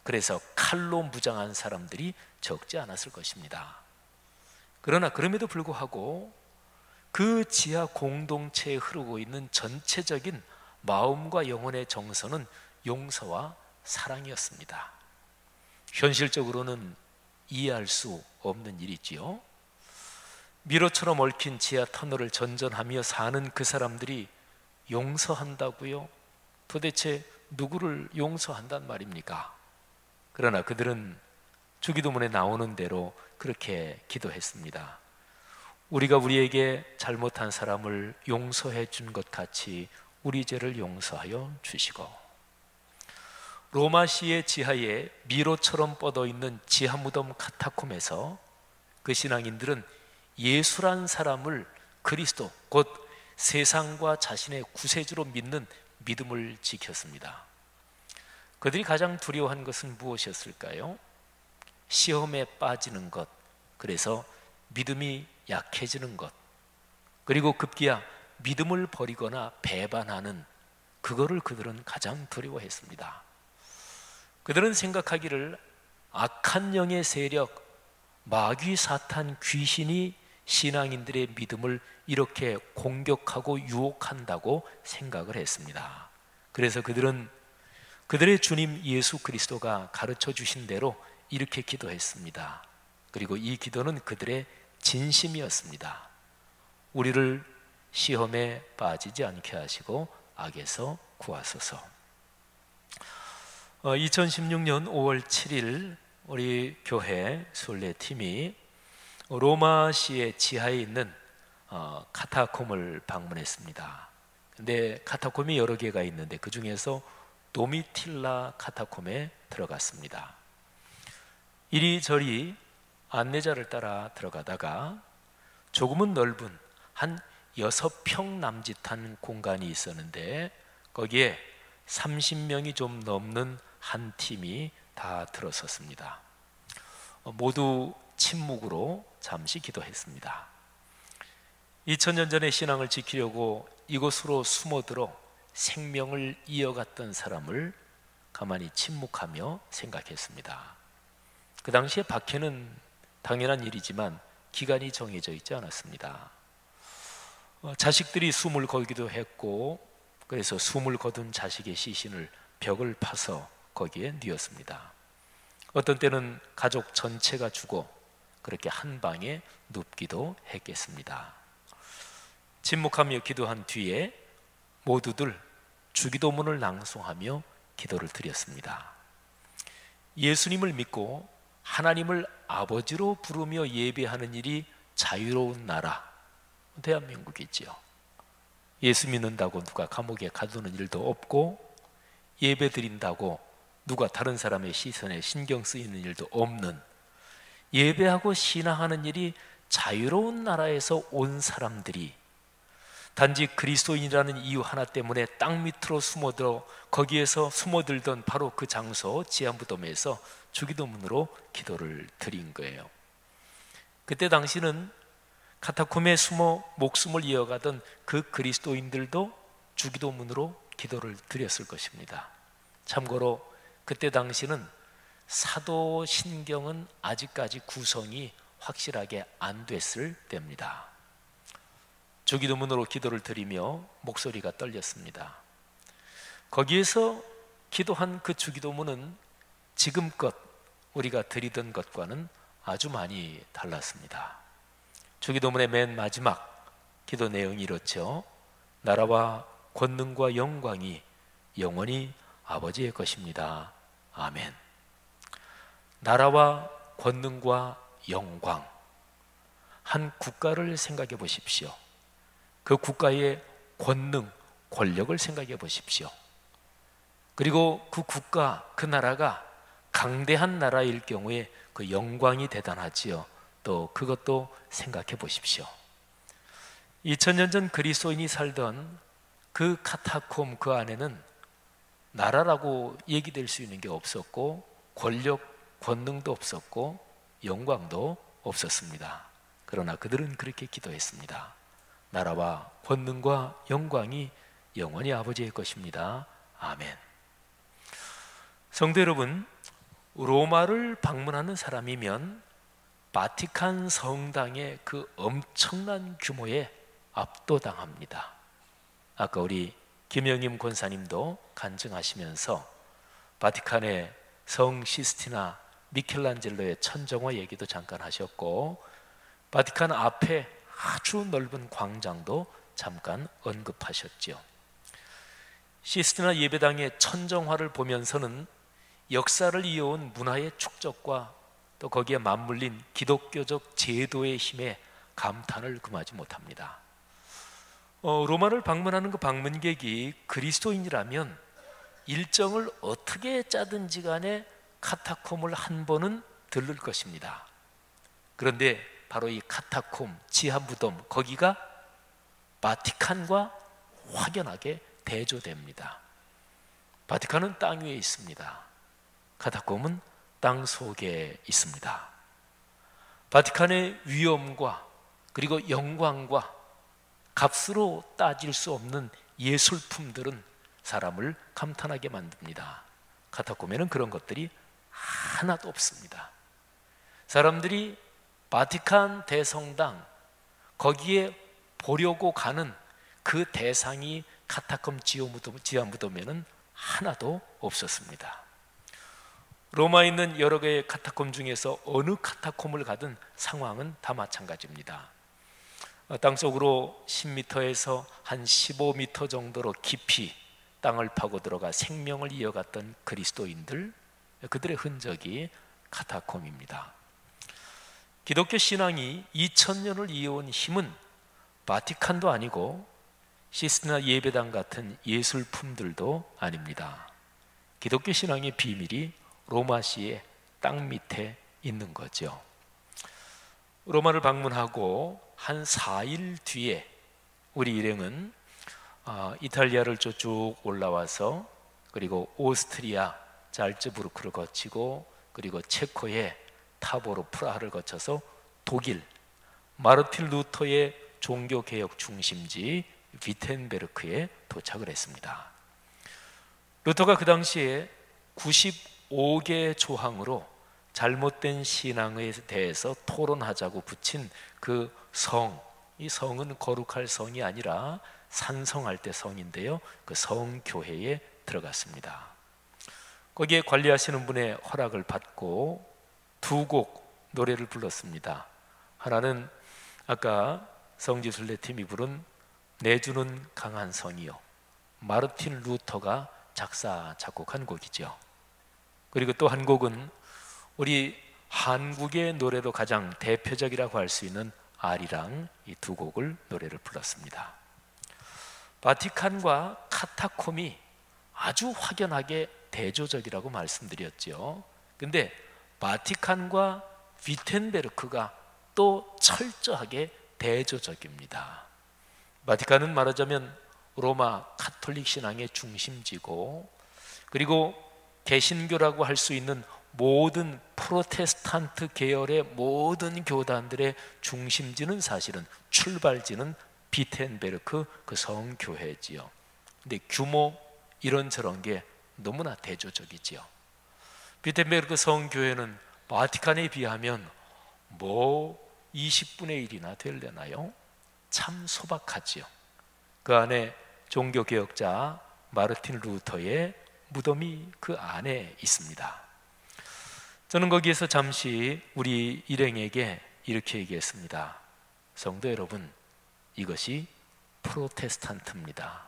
S1: 그래서 칼로 무장한 사람들이 적지 않았을 것입니다. 그러나 그럼에도 불구하고 그 지하 공동체에 흐르고 있는 전체적인 마음과 영혼의 정서는 용서와 사랑이었습니다. 현실적으로는 이해할 수 없는 일이지요. 미로처럼 얽힌 지하 터널을 전전하며 사는 그 사람들이 용서한다고요? 도대체 누구를 용서한단 말입니까? 그러나 그들은 주기도문에 나오는 대로 그렇게 기도했습니다. 우리가 우리에게 잘못한 사람을 용서해 준 것 같이 우리 죄를 용서하여 주시고. 로마시의 지하에 미로처럼 뻗어있는 지하무덤 카타콤에서 그 신앙인들은 예수란 사람을 그리스도, 곧 세상과 자신의 구세주로 믿는 믿음을 지켰습니다. 그들이 가장 두려워한 것은 무엇이었을까요? 시험에 빠지는 것, 그래서 믿음이 약해지는 것, 그리고 급기야 믿음을 버리거나 배반하는 그거를 그들은 가장 두려워했습니다. 그들은 생각하기를 악한 영의 세력, 마귀 사탄 귀신이 신앙인들의 믿음을 이렇게 공격하고 유혹한다고 생각을 했습니다. 그래서 그들은 그들의 주님 예수 그리스도가 가르쳐 주신 대로 이렇게 기도했습니다. 그리고 이 기도는 그들의 진심이었습니다. 우리를 시험에 빠지지 않게 하시고 악에서 구하소서. 2016년 5월 7일 우리 교회 순례팀이 로마시의 지하에 있는 카타콤을 방문했습니다. 근데 카타콤이 여러 개가 있는데 그 중에서 도미틸라 카타콤에 들어갔습니다. 이리저리 안내자를 따라 들어가다가 조금은 넓은 한 6평 남짓한 공간이 있었는데 거기에 30명이 좀 넘는 한 팀이 다 들어섰습니다. 모두 침묵으로 잠시 기도했습니다. 2000년 전에 신앙을 지키려고 이곳으로 숨어들어 생명을 이어갔던 사람을 가만히 침묵하며 생각했습니다. 그 당시에 박해는 당연한 일이지만 기간이 정해져 있지 않았습니다. 자식들이 숨을 거기도 했고, 그래서 숨을 거둔 자식의 시신을 벽을 파서 거기에 뉘었습니다. 어떤 때는 가족 전체가 죽어 그렇게 한 방에 눕기도 했겠습니다. 침묵하며 기도한 뒤에 모두들 주기도문을 낭송하며 기도를 드렸습니다. 예수님을 믿고 하나님을 아버지로 부르며 예배하는 일이 자유로운 나라, 대한민국이지요. 예수 믿는다고 누가 감옥에 가두는 일도 없고, 예배 드린다고 누가 다른 사람의 시선에 신경 쓰이는 일도 없는, 예배하고 신앙하는 일이 자유로운 나라에서 온 사람들이 단지 그리스도인이라는 이유 하나 때문에 땅 밑으로 숨어들어 거기에서 숨어들던 바로 그 장소 지하무덤에서 주기도문으로 기도를 드린 거예요. 그때 당시는 카타콤에 숨어 목숨을 이어가던 그 그리스도인들도 주기도문으로 기도를 드렸을 것입니다. 참고로 그때 당시는 사도신경은 아직까지 구성이 확실하게 안 됐을 때입니다. 주기도문으로 기도를 드리며 목소리가 떨렸습니다. 거기에서 기도한 그 주기도문은 지금껏 우리가 드리던 것과는 아주 많이 달랐습니다. 주기도문의 맨 마지막 기도 내용이 이렇죠. 나라와 권능과 영광이 영원히 아버지의 것입니다. 아멘. 나라와 권능과 영광, 한 국가를 생각해 보십시오. 그 국가의 권능, 권력을 생각해 보십시오. 그리고 그 국가, 그 나라가 강대한 나라일 경우에 그 영광이 대단하지요. 또 그것도 생각해 보십시오. 2000년 전 그리스도인이 살던 그 카타콤 그 안에는 나라라고 얘기될 수 있는 게 없었고 권력, 권능도 없었고 영광도 없었습니다. 그러나 그들은 그렇게 기도했습니다. 나라와 권능과 영광이 영원히 아버지의 것입니다. 아멘. 성도 여러분, 로마를 방문하는 사람이면 바티칸 성당의 그 엄청난 규모에 압도당합니다. 아까 우리 김영임 권사님도 간증하시면서 바티칸의 성 시스티나 미켈란젤로의 천정화 얘기도 잠깐 하셨고, 바티칸 앞에 아주 넓은 광장도 잠깐 언급하셨죠. 시스티나 예배당의 천정화를 보면서는 역사를 이어온 문화의 축적과 또 거기에 맞물린 기독교적 제도의 힘에 감탄을 금하지 못합니다. 로마를 방문하는 그 방문객이 그리스도인이라면 일정을 어떻게 짜든지 간에 카타콤을 한 번은 들를 것입니다. 그런데 바로 이 카타콤, 지하무덤, 거기가 바티칸과 확연하게 대조됩니다. 바티칸은 땅 위에 있습니다. 카타콤은 땅 속에 있습니다. 바티칸의 위엄과 그리고 영광과 값으로 따질 수 없는 예술품들은 사람을 감탄하게 만듭니다. 카타콤에는 그런 것들이 하나도 없습니다. 사람들이 바티칸 대성당, 거기에 보려고 가는 그 대상이 카타콤 지하무덤에는 하나도 없었습니다. 로마에 있는 여러 개의 카타콤 중에서 어느 카타콤을 가든 상황은 다 마찬가지입니다. 땅속으로 10m에서 한 15m 정도로 깊이 땅을 파고 들어가 생명을 이어갔던 그리스도인들, 그들의 흔적이 카타콤입니다. 기독교 신앙이 2000년을 이어온 힘은 바티칸도 아니고 시스티나 예배당 같은 예술품들도 아닙니다. 기독교 신앙의 비밀이 로마시의 땅 밑에 있는 거죠. 로마를 방문하고 한 4일 뒤에 우리 일행은 이탈리아를 쭉 올라와서 그리고 오스트리아 잘츠부르크를 거치고 그리고 체코의 타보로 프라하를 거쳐서 독일 마르틴 루터의 종교개혁 중심지 비텐베르크에 도착을 했습니다. 루터가 그 당시에 95개의 조항으로 잘못된 신앙에 대해서 토론하자고 붙인 그 성, 이 성은 거룩할 성이 아니라 산성할 때 성인데요, 그 성교회에 들어갔습니다. 거기에 관리하시는 분의 허락을 받고 두 곡 노래를 불렀습니다. 하나는 아까 성지순례팀이 부른 내주는 강한 성이요, 마르틴 루터가 작사 작곡한 곡이죠. 그리고 또 한 곡은 우리 한국의 노래로 가장 대표적이라고 할 수 있는 아리랑, 이 두 곡을 노래를 불렀습니다. 바티칸과 카타콤이 아주 확연하게 대조적이라고 말씀드렸죠. 근데 바티칸과 비텐베르크가 또 철저하게 대조적입니다. 바티칸은 말하자면 로마 카톨릭 신앙의 중심지고, 그리고 개신교라고 할 수 있는 모든 프로테스탄트 계열의 모든 교단들의 중심지는 사실은 출발지는 비텐베르크 그 성교회지요. 근데 규모 이런저런 게 너무나 대조적이지요. 비텐베르크 성교회는 바티칸에 비하면 뭐 20분의 1이나 되려나요? 참 소박하지요. 그 안에 종교개혁자 마르틴 루터의 무덤이 그 안에 있습니다. 저는 거기에서 잠시 우리 일행에게 이렇게 얘기했습니다. 성도 여러분, 이것이 프로테스탄트입니다.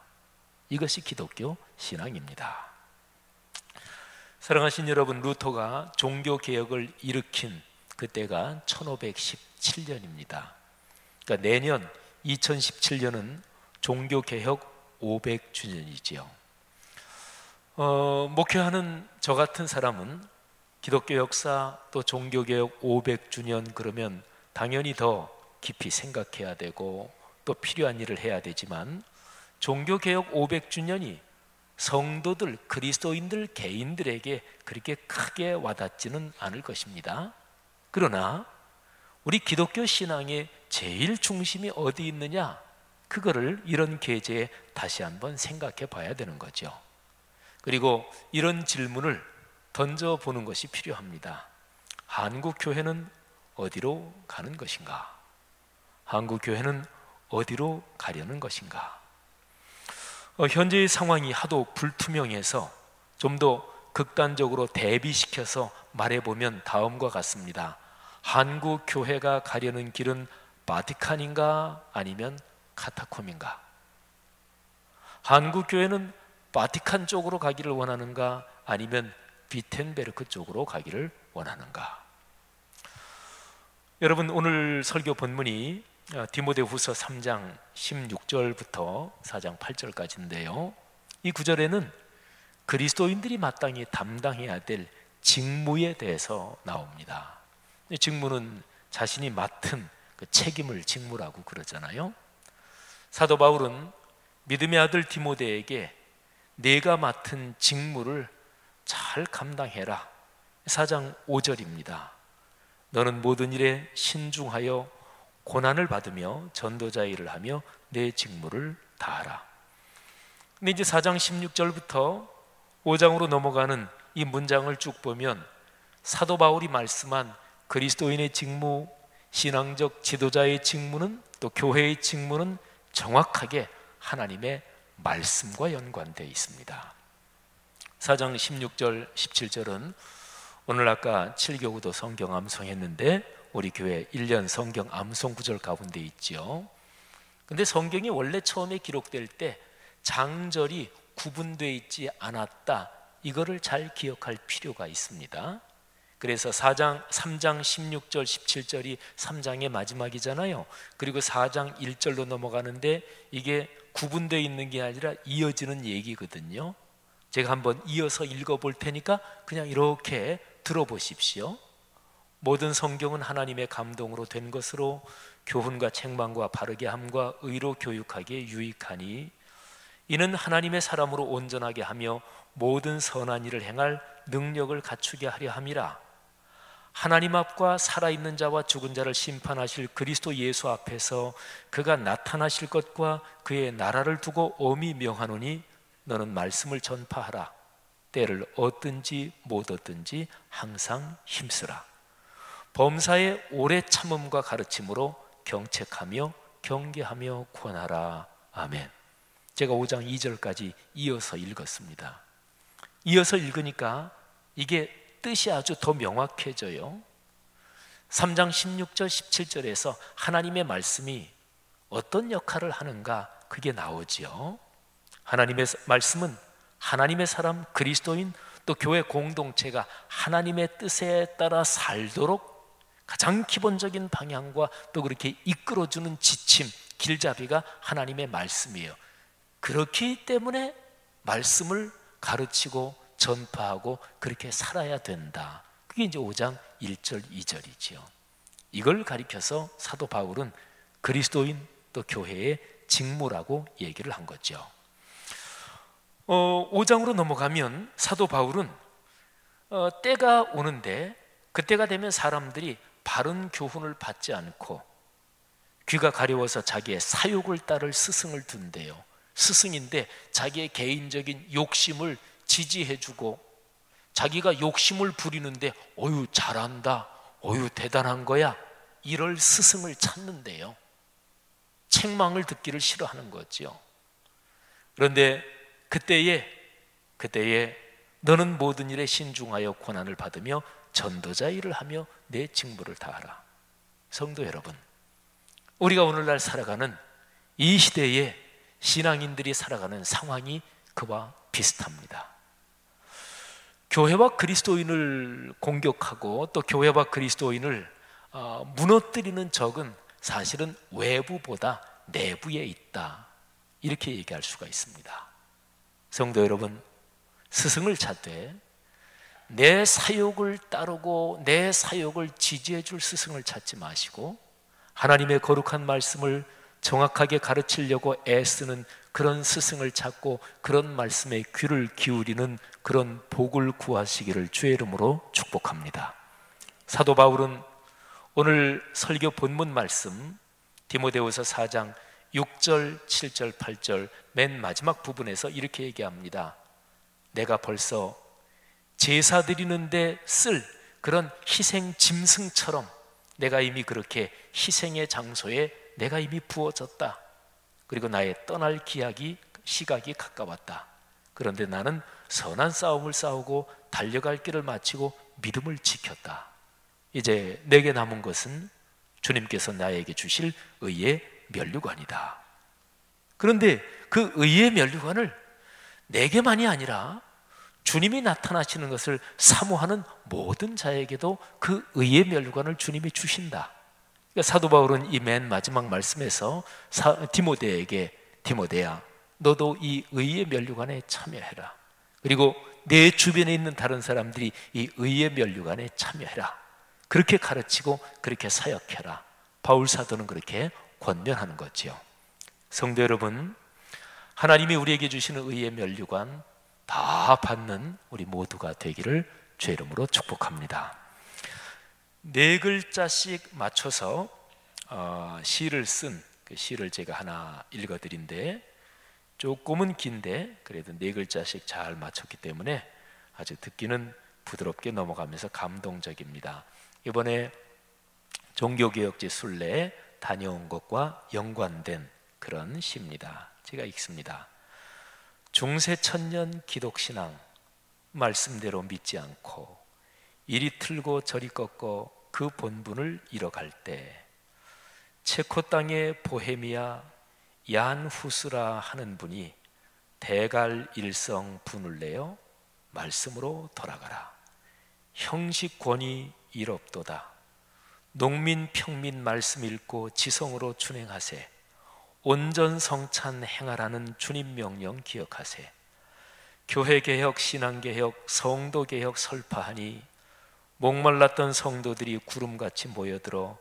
S1: 이것이 기독교 신앙입니다. 사랑하신 여러분, 루터가 종교개혁을 일으킨 그때가 1517년입니다. 그러니까 내년 2017년은 종교개혁 500주년이지요. 목회하는 저 같은 사람은 기독교 역사 또 종교개혁 500주년 그러면 당연히 더 깊이 생각해야 되고 또 필요한 일을 해야 되지만, 종교개혁 500주년이 성도들, 그리스도인들 개인들에게 그렇게 크게 와닿지는 않을 것입니다. 그러나 우리 기독교 신앙의 제일 중심이 어디 있느냐, 그거를 이런 계제에 다시 한번 생각해 봐야 되는 거죠. 그리고 이런 질문을 던져보는 것이 필요합니다. 한국 교회는 어디로 가는 것인가? 한국 교회는 어디로 가려는 것인가? 현재의 상황이 하도 불투명해서 좀 더 극단적으로 대비시켜서 말해보면 다음과 같습니다. 한국 교회가 가려는 길은 바티칸인가 아니면 카타콤인가? 한국 교회는 바티칸 쪽으로 가기를 원하는가 아니면 비텐베르크 쪽으로 가기를 원하는가? 여러분, 오늘 설교 본문이 디모데후서 3장 16절부터 4장 8절까지인데요. 이 구절에는 그리스도인들이 마땅히 담당해야 될 직무에 대해서 나옵니다. 직무는 자신이 맡은 그 책임을 직무라고 그러잖아요. 사도 바울은 믿음의 아들 디모데에게 내가 맡은 직무를 잘 감당해라. 4장 5절입니다. 너는 모든 일에 신중하여 고난을 받으며 전도자의 일을 하며 내 직무를 다하라. 근데 이제 4장 16절부터 5장으로 넘어가는 이 문장을 쭉 보면 사도 바울이 말씀한 그리스도인의 직무, 신앙적 지도자의 직무는, 또 교회의 직무는 정확하게 하나님의 말씀과 연관되어 있습니다. 4장 16절, 17절은 오늘 아까 7교구도 성경 암송했는데 우리 교회 1년 성경 암송 구절 가운데 있죠. 근데 성경이 원래 처음에 기록될 때 장절이 구분되어 있지 않았다, 이거를 잘 기억할 필요가 있습니다. 그래서 3장 16절 17절이 3장의 마지막이잖아요. 그리고 4장 1절로 넘어가는데 이게 구분되어 있는 게 아니라 이어지는 얘기거든요. 제가 한번 이어서 읽어볼 테니까 그냥 이렇게 들어보십시오. 모든 성경은 하나님의 감동으로 된 것으로 교훈과 책망과 바르게 함과 의로 교육하기에 유익하니 이는 하나님의 사람으로 온전하게 하며 모든 선한 일을 행할 능력을 갖추게 하려 함이라. 하나님 앞과 살아있는 자와 죽은 자를 심판하실 그리스도 예수 앞에서 그가 나타나실 것과 그의 나라를 두고 엄히 명하노니 너는 말씀을 전파하라. 때를 얻든지 못 얻든지 항상 힘쓰라. 범사의 오래 참음과 가르침으로 경책하며 경계하며 권하라. 아멘. 제가 5장 2절까지 이어서 읽었습니다. 이어서 읽으니까 이게 뜻이 아주 더 명확해져요. 3장 16절 17절에서 하나님의 말씀이 어떤 역할을 하는가, 그게 나오지요. 하나님의 말씀은 하나님의 사람 그리스도인 또 교회 공동체가 하나님의 뜻에 따라 살도록 가장 기본적인 방향과 또 그렇게 이끌어주는 지침, 길잡이가 하나님의 말씀이에요. 그렇기 때문에 말씀을 가르치고 전파하고 그렇게 살아야 된다. 그게 이제 5장 1절 2절이지요. 이걸 가리켜서 사도 바울은 그리스도인 또 교회의 직무라고 얘기를 한 거죠. 5장으로 넘어가면 사도 바울은 때가 오는데 그때가 되면 사람들이 바른 교훈을 받지 않고 귀가 가려워서 자기의 사욕을 따를 스승을 둔대요. 스승인데 자기의 개인적인 욕심을 지지해주고 자기가 욕심을 부리는데 어유 잘한다, 어유 대단한 거야, 이럴 스승을 찾는데요. 책망을 듣기를 싫어하는 거지요. 그런데 그때에 너는 모든 일에 신중하여 고난을 받으며 전도자 일을 하며 내 직무를 다하라. 성도 여러분, 우리가 오늘날 살아가는 이 시대에 신앙인들이 살아가는 상황이 그와 비슷합니다. 교회와 그리스도인을 공격하고 또 교회와 그리스도인을 무너뜨리는 적은 사실은 외부보다 내부에 있다, 이렇게 얘기할 수가 있습니다. 성도 여러분, 스승을 찾되 내 사욕을 따르고 내 사욕을 지지해 줄 스승을 찾지 마시고 하나님의 거룩한 말씀을 정확하게 가르치려고 애쓰는 그런 스승을 찾고 그런 말씀에 귀를 기울이는 그런 복을 구하시기를 주의 이름으로 축복합니다. 사도 바울은 오늘 설교 본문 말씀 디모데후서 4장 6절, 7절, 8절 맨 마지막 부분에서 이렇게 얘기합니다. 내가 벌써 제사 드리는데 쓸 그런 희생 짐승처럼 내가 이미 그렇게 희생의 장소에 내가 이미 부어졌다. 그리고 나의 떠날 시각이 가까웠다. 그런데 나는 선한 싸움을 싸우고 달려갈 길을 마치고 믿음을 지켰다. 이제 내게 남은 것은 주님께서 나에게 주실 의의 면류관이다. 그런데 그 의의 면류관을 내게만이 아니라 주님이 나타나시는 것을 사모하는 모든 자에게도 그 의의 면류관을 주님이 주신다. 그러니까 사도 바울은 이 맨 마지막 말씀에서 디모데에게, 디모데야, 너도 이 의의 면류관에 참여해라. 그리고 내 주변에 있는 다른 사람들이 이 의의 면류관에 참여해라. 그렇게 가르치고 그렇게 사역해라. 바울 사도는 그렇게 권면하는 거지요. 성도 여러분, 하나님이 우리에게 주시는 의의 면류관 다 받는 우리 모두가 되기를 주의 이름으로 축복합니다. 4글자씩 맞춰서 시를 쓴 그 시를 제가 하나 읽어드린데 조금은 긴데 그래도 4글자씩 잘 맞췄기 때문에 아주 듣기는 부드럽게 넘어가면서 감동적입니다. 이번에 종교개혁지 순례에 다녀온 것과 연관된 그런 시입니다. 제가 읽습니다. 중세천년 기독신앙 말씀대로 믿지 않고 이리 틀고 저리 꺾어 그 본분을 잃어갈 때 체코 땅의 보헤미아 얀 후스라 하는 분이 대갈 일성 분을 내어 말씀으로 돌아가라. 형식 권위 이롭도다. 농민 평민 말씀 읽고 지성으로 준행하세. 온전성찬 행하라는 주님 명령 기억하세. 교회개혁, 신앙개혁, 성도개혁 설파하니 목말랐던 성도들이 구름같이 모여들어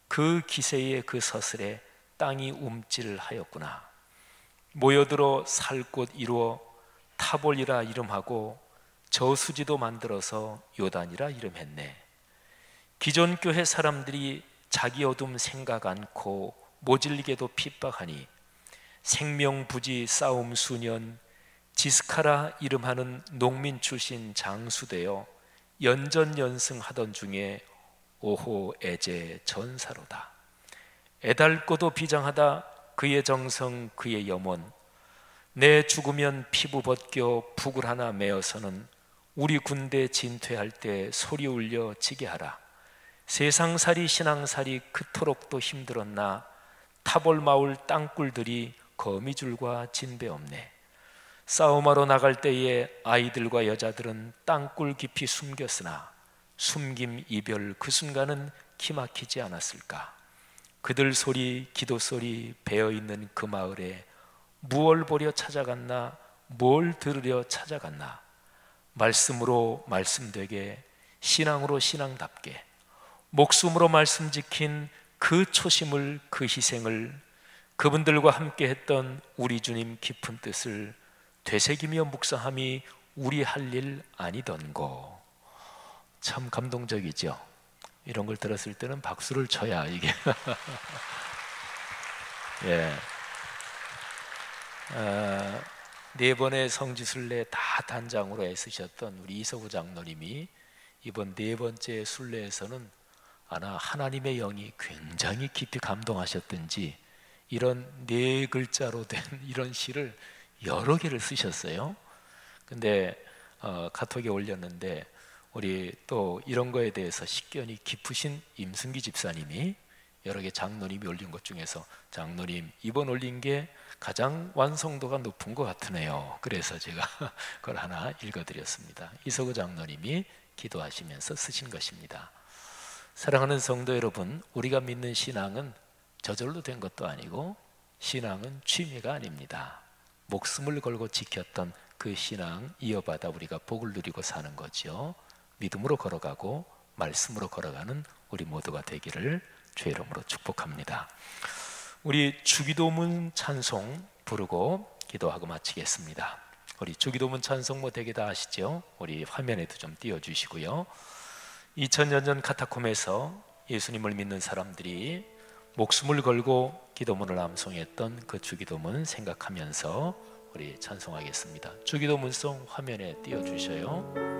S1: 그 기세의 그 서슬에 땅이 움찔하였구나. 모여들어 살 곳 이루어 타볼이라 이름하고 저수지도 만들어서 요단이라 이름했네. 기존 교회 사람들이 자기 어둠 생각 않고 모질게도 핍박하니 생명부지 싸움 수년 지스카라 이름하는 농민 출신 장수되어 연전연승하던 중에 오호 애제 전사로다. 애달고도 비장하다 그의 정성 그의 염원. 내 죽으면 피부 벗겨 북을 하나 메어서는 우리 군대 진퇴할 때 소리 울려 지게 하라. 세상살이 신앙살이 그토록도 힘들었나 타볼 마을 땅굴들이 거미줄과 진배 없네. 싸움하러 나갈 때에 아이들과 여자들은 땅굴 깊이 숨겼으나 숨김 이별 그 순간은 기막히지 않았을까. 그들 소리 기도 소리 배어있는 그 마을에 무얼 보려 찾아갔나 뭘 들으려 찾아갔나. 말씀으로 말씀되게 신앙으로 신앙답게 목숨으로 말씀 지킨 그 초심을 그 희생을 그분들과 함께 했던 우리 주님 깊은 뜻을 되새기며 묵상함이 우리 할 일 아니던고. 참 감동적이죠. 이런 걸 들었을 때는 박수를 쳐야 이게 예. 네 번의 성지순례 다 단장으로 애쓰셨던 우리 이서구 장로님이 이번 네 번째 순례에서는 아나 하나님의 영이 굉장히 깊이 감동하셨든지 이런 4글자로 된 이런 시를 여러 개를 쓰셨어요. 근데 카톡에 올렸는데 우리 또 이런 거에 대해서 식견이 깊으신 임승기 집사님이 여러 개 장로님이 올린 것 중에서 장로님 이번 올린 게 가장 완성도가 높은 것 같으네요. 그래서 제가 그걸 하나 읽어드렸습니다. 이석우 장로님이 기도하시면서 쓰신 것입니다. 사랑하는 성도 여러분, 우리가 믿는 신앙은 저절로 된 것도 아니고 신앙은 취미가 아닙니다. 목숨을 걸고 지켰던 그 신앙 이어받아 우리가 복을 누리고 사는 거죠. 믿음으로 걸어가고 말씀으로 걸어가는 우리 모두가 되기를 주의 이름으로 축복합니다. 우리 주기도문 찬송 부르고 기도하고 마치겠습니다. 우리 주기도문 찬송 뭐 되게 다 아시죠? 우리 화면에도 좀 띄워주시고요. 2000년 전 카타콤에서 예수님을 믿는 사람들이 목숨을 걸고 기도문을 암송했던 그 주기도문 생각하면서 우리 찬송하겠습니다. 주기도문송 화면에 띄워주셔요.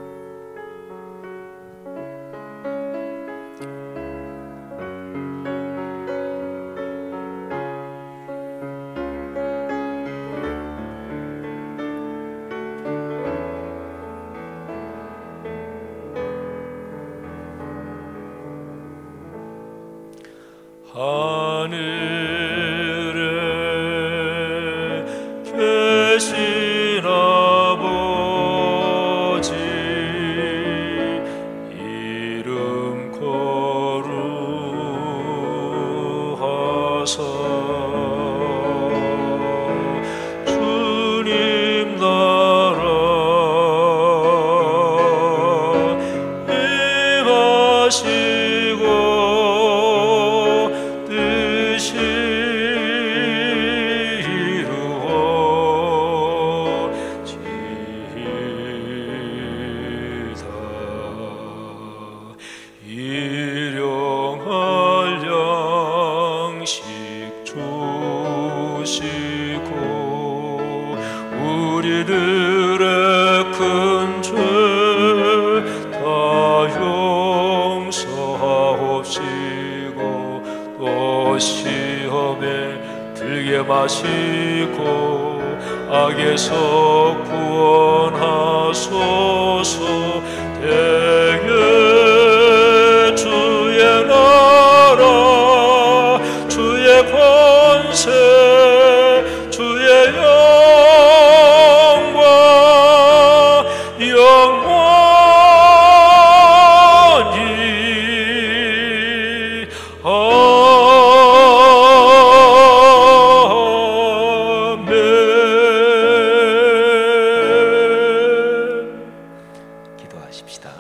S10: 하늘에 계신 아버지 이름 거룩하사 주님 나라 임하시고 우리들의 큰 죄 다 용서하옵시고 또 시험에 들게 마시고 악에서 구원하소서. 대개 주의 나라 주의 권세 주의 영원히 아멘.
S1: 기도하십시다.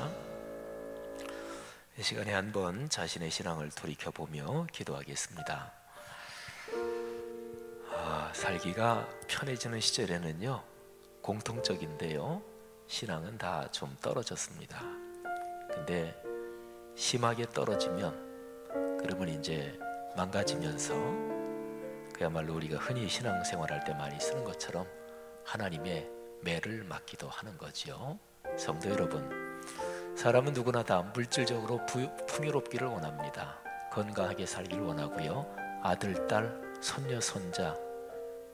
S1: 이 시간에 한번 자신의 신앙을 돌이켜보며 기도하겠습니다. 살기가 편해지는 시절에는요 공통적인데요, 신앙은 다 좀 떨어졌습니다. 근데 심하게 떨어지면 그러면 이제 망가지면서 그야말로 우리가 흔히 신앙생활할 때 많이 쓰는 것처럼 하나님의 매를 맞기도 하는 거지요. 성도 여러분, 사람은 누구나 다 물질적으로 풍요롭기를 원합니다. 건강하게 살기를 원하고요, 아들, 딸, 손녀, 손자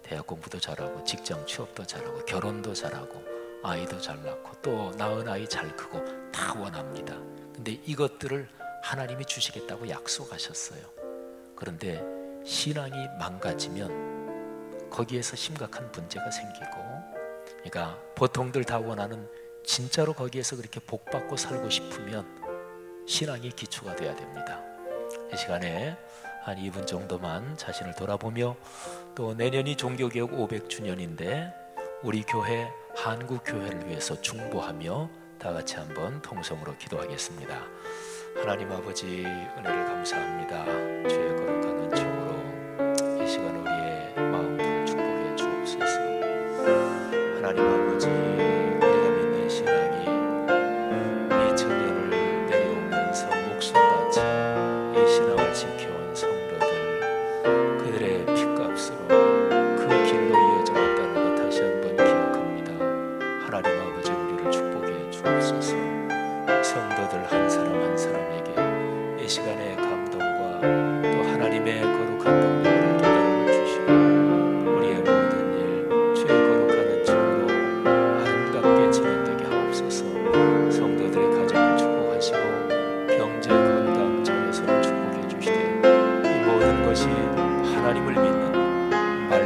S1: 대학 공부도 잘하고 직장 취업도 잘하고 결혼도 잘하고 아이도 잘 낳고 또 낳은 아이 잘 크고 다 원합니다. 근데 이것들을 하나님이 주시겠다고 약속하셨어요. 그런데 신앙이 망가지면 거기에서 심각한 문제가 생기고, 그러니까 보통들 다 원하는 진짜로 거기에서 그렇게 복받고 살고 싶으면 신앙이 기초가 돼야 됩니다. 이 시간에 한 2분 정도만 자신을 돌아보며, 또 내년이 종교개혁 500주년인데 우리 교회 한국교회를 위해서 중보하며 다 같이 한번 통성으로 기도하겠습니다. 하나님 아버지, 은혜를 감사합니다. 주의 거룩한 은총으로 이 시간 우리의 마음들을 축복해 주옵소서. 하나님 아버지, 우리가 믿는 신앙이 2000년을 내려오면서 목숨 바쳐 이 신앙을 지켜온 성도들, 그들의 핏값으로 그 길로 이어져 왔다는 것 다시 한번 기억합니다. 하나님 아버지, 우리를 축복해 주옵소서. 성도들 한 사람 한 사람에게 이 시간의 감동과 또 하나님의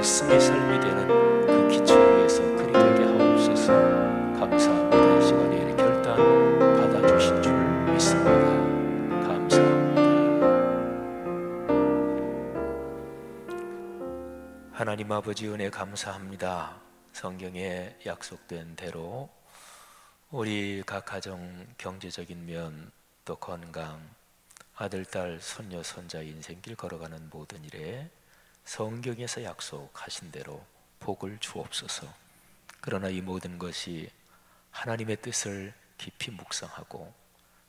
S1: 백성의 삶이 되는 그 기초 위에서 그리 되게 하옵소서. 감사합니다. 이 시간에 이렇게 결단 받아주신 줄 믿습니다. 감사합니다. 하나님 아버지 은혜 감사합니다. 성경에 약속된 대로 우리 각 가정 경제적인 면, 또 건강, 아들, 딸, 손녀, 손자 인생길 걸어가는 모든 일에 성경에서 약속하신 대로 복을 주옵소서. 그러나 이 모든 것이 하나님의 뜻을 깊이 묵상하고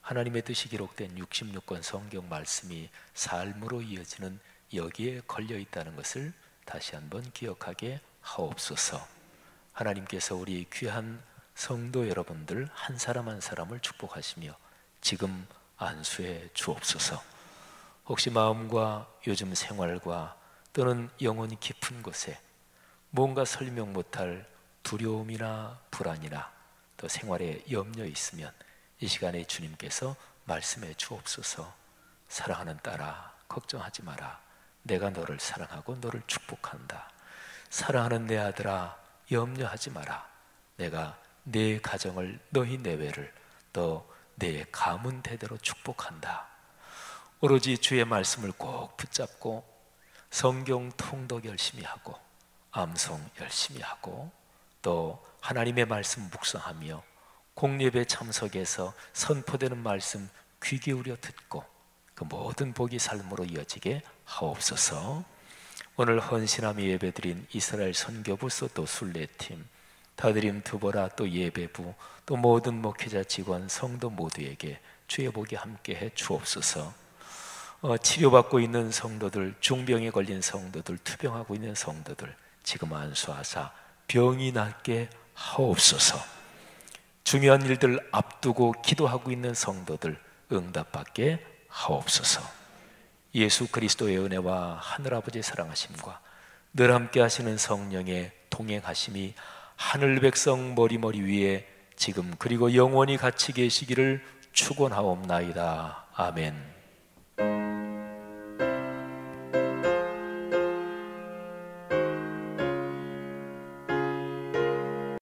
S1: 하나님의 뜻이 기록된 66권 성경 말씀이 삶으로 이어지는 여기에 걸려 있다는 것을 다시 한번 기억하게 하옵소서. 하나님께서 우리 귀한 성도 여러분들 한 사람 한 사람을 축복하시며 지금 안수해 주옵소서. 혹시 마음과 요즘 생활과 또는 영혼이 깊은 곳에 뭔가 설명 못할 두려움이나 불안이나 또 생활에 염려 있으면 이 시간에 주님께서 말씀해 주옵소서. 사랑하는 딸아, 걱정하지 마라. 내가 너를 사랑하고 너를 축복한다. 사랑하는 내 아들아, 염려하지 마라. 내가 내 가정을, 너희 내외를 또 내 가문 대대로 축복한다. 오로지 주의 말씀을 꼭 붙잡고 성경 통독 열심히 하고 암송 열심히 하고 또 하나님의 말씀 묵상하며 공예배 참석해서 선포되는 말씀 귀 기울여 듣고 그 모든 복이 삶으로 이어지게 하옵소서. 오늘 헌신함이 예배드린 이스라엘 선교부 소또 순례팀, 다드림 두보라 또 예배부 또 모든 목회자 직원 성도 모두에게 주의 복이 함께해 주옵소서. 치료받고 있는 성도들, 중병에 걸린 성도들, 투병하고 있는 성도들 지금 안수하사 병이 낫게 하옵소서. 중요한 일들 앞두고 기도하고 있는 성도들 응답받게 하옵소서. 예수 그리스도의 은혜와 하늘아버지의 사랑하심과 늘 함께 하시는 성령의 동행하심이 하늘 백성 머리머리 위에 지금 그리고 영원히 같이 계시기를 축원하옵나이다. 아멘.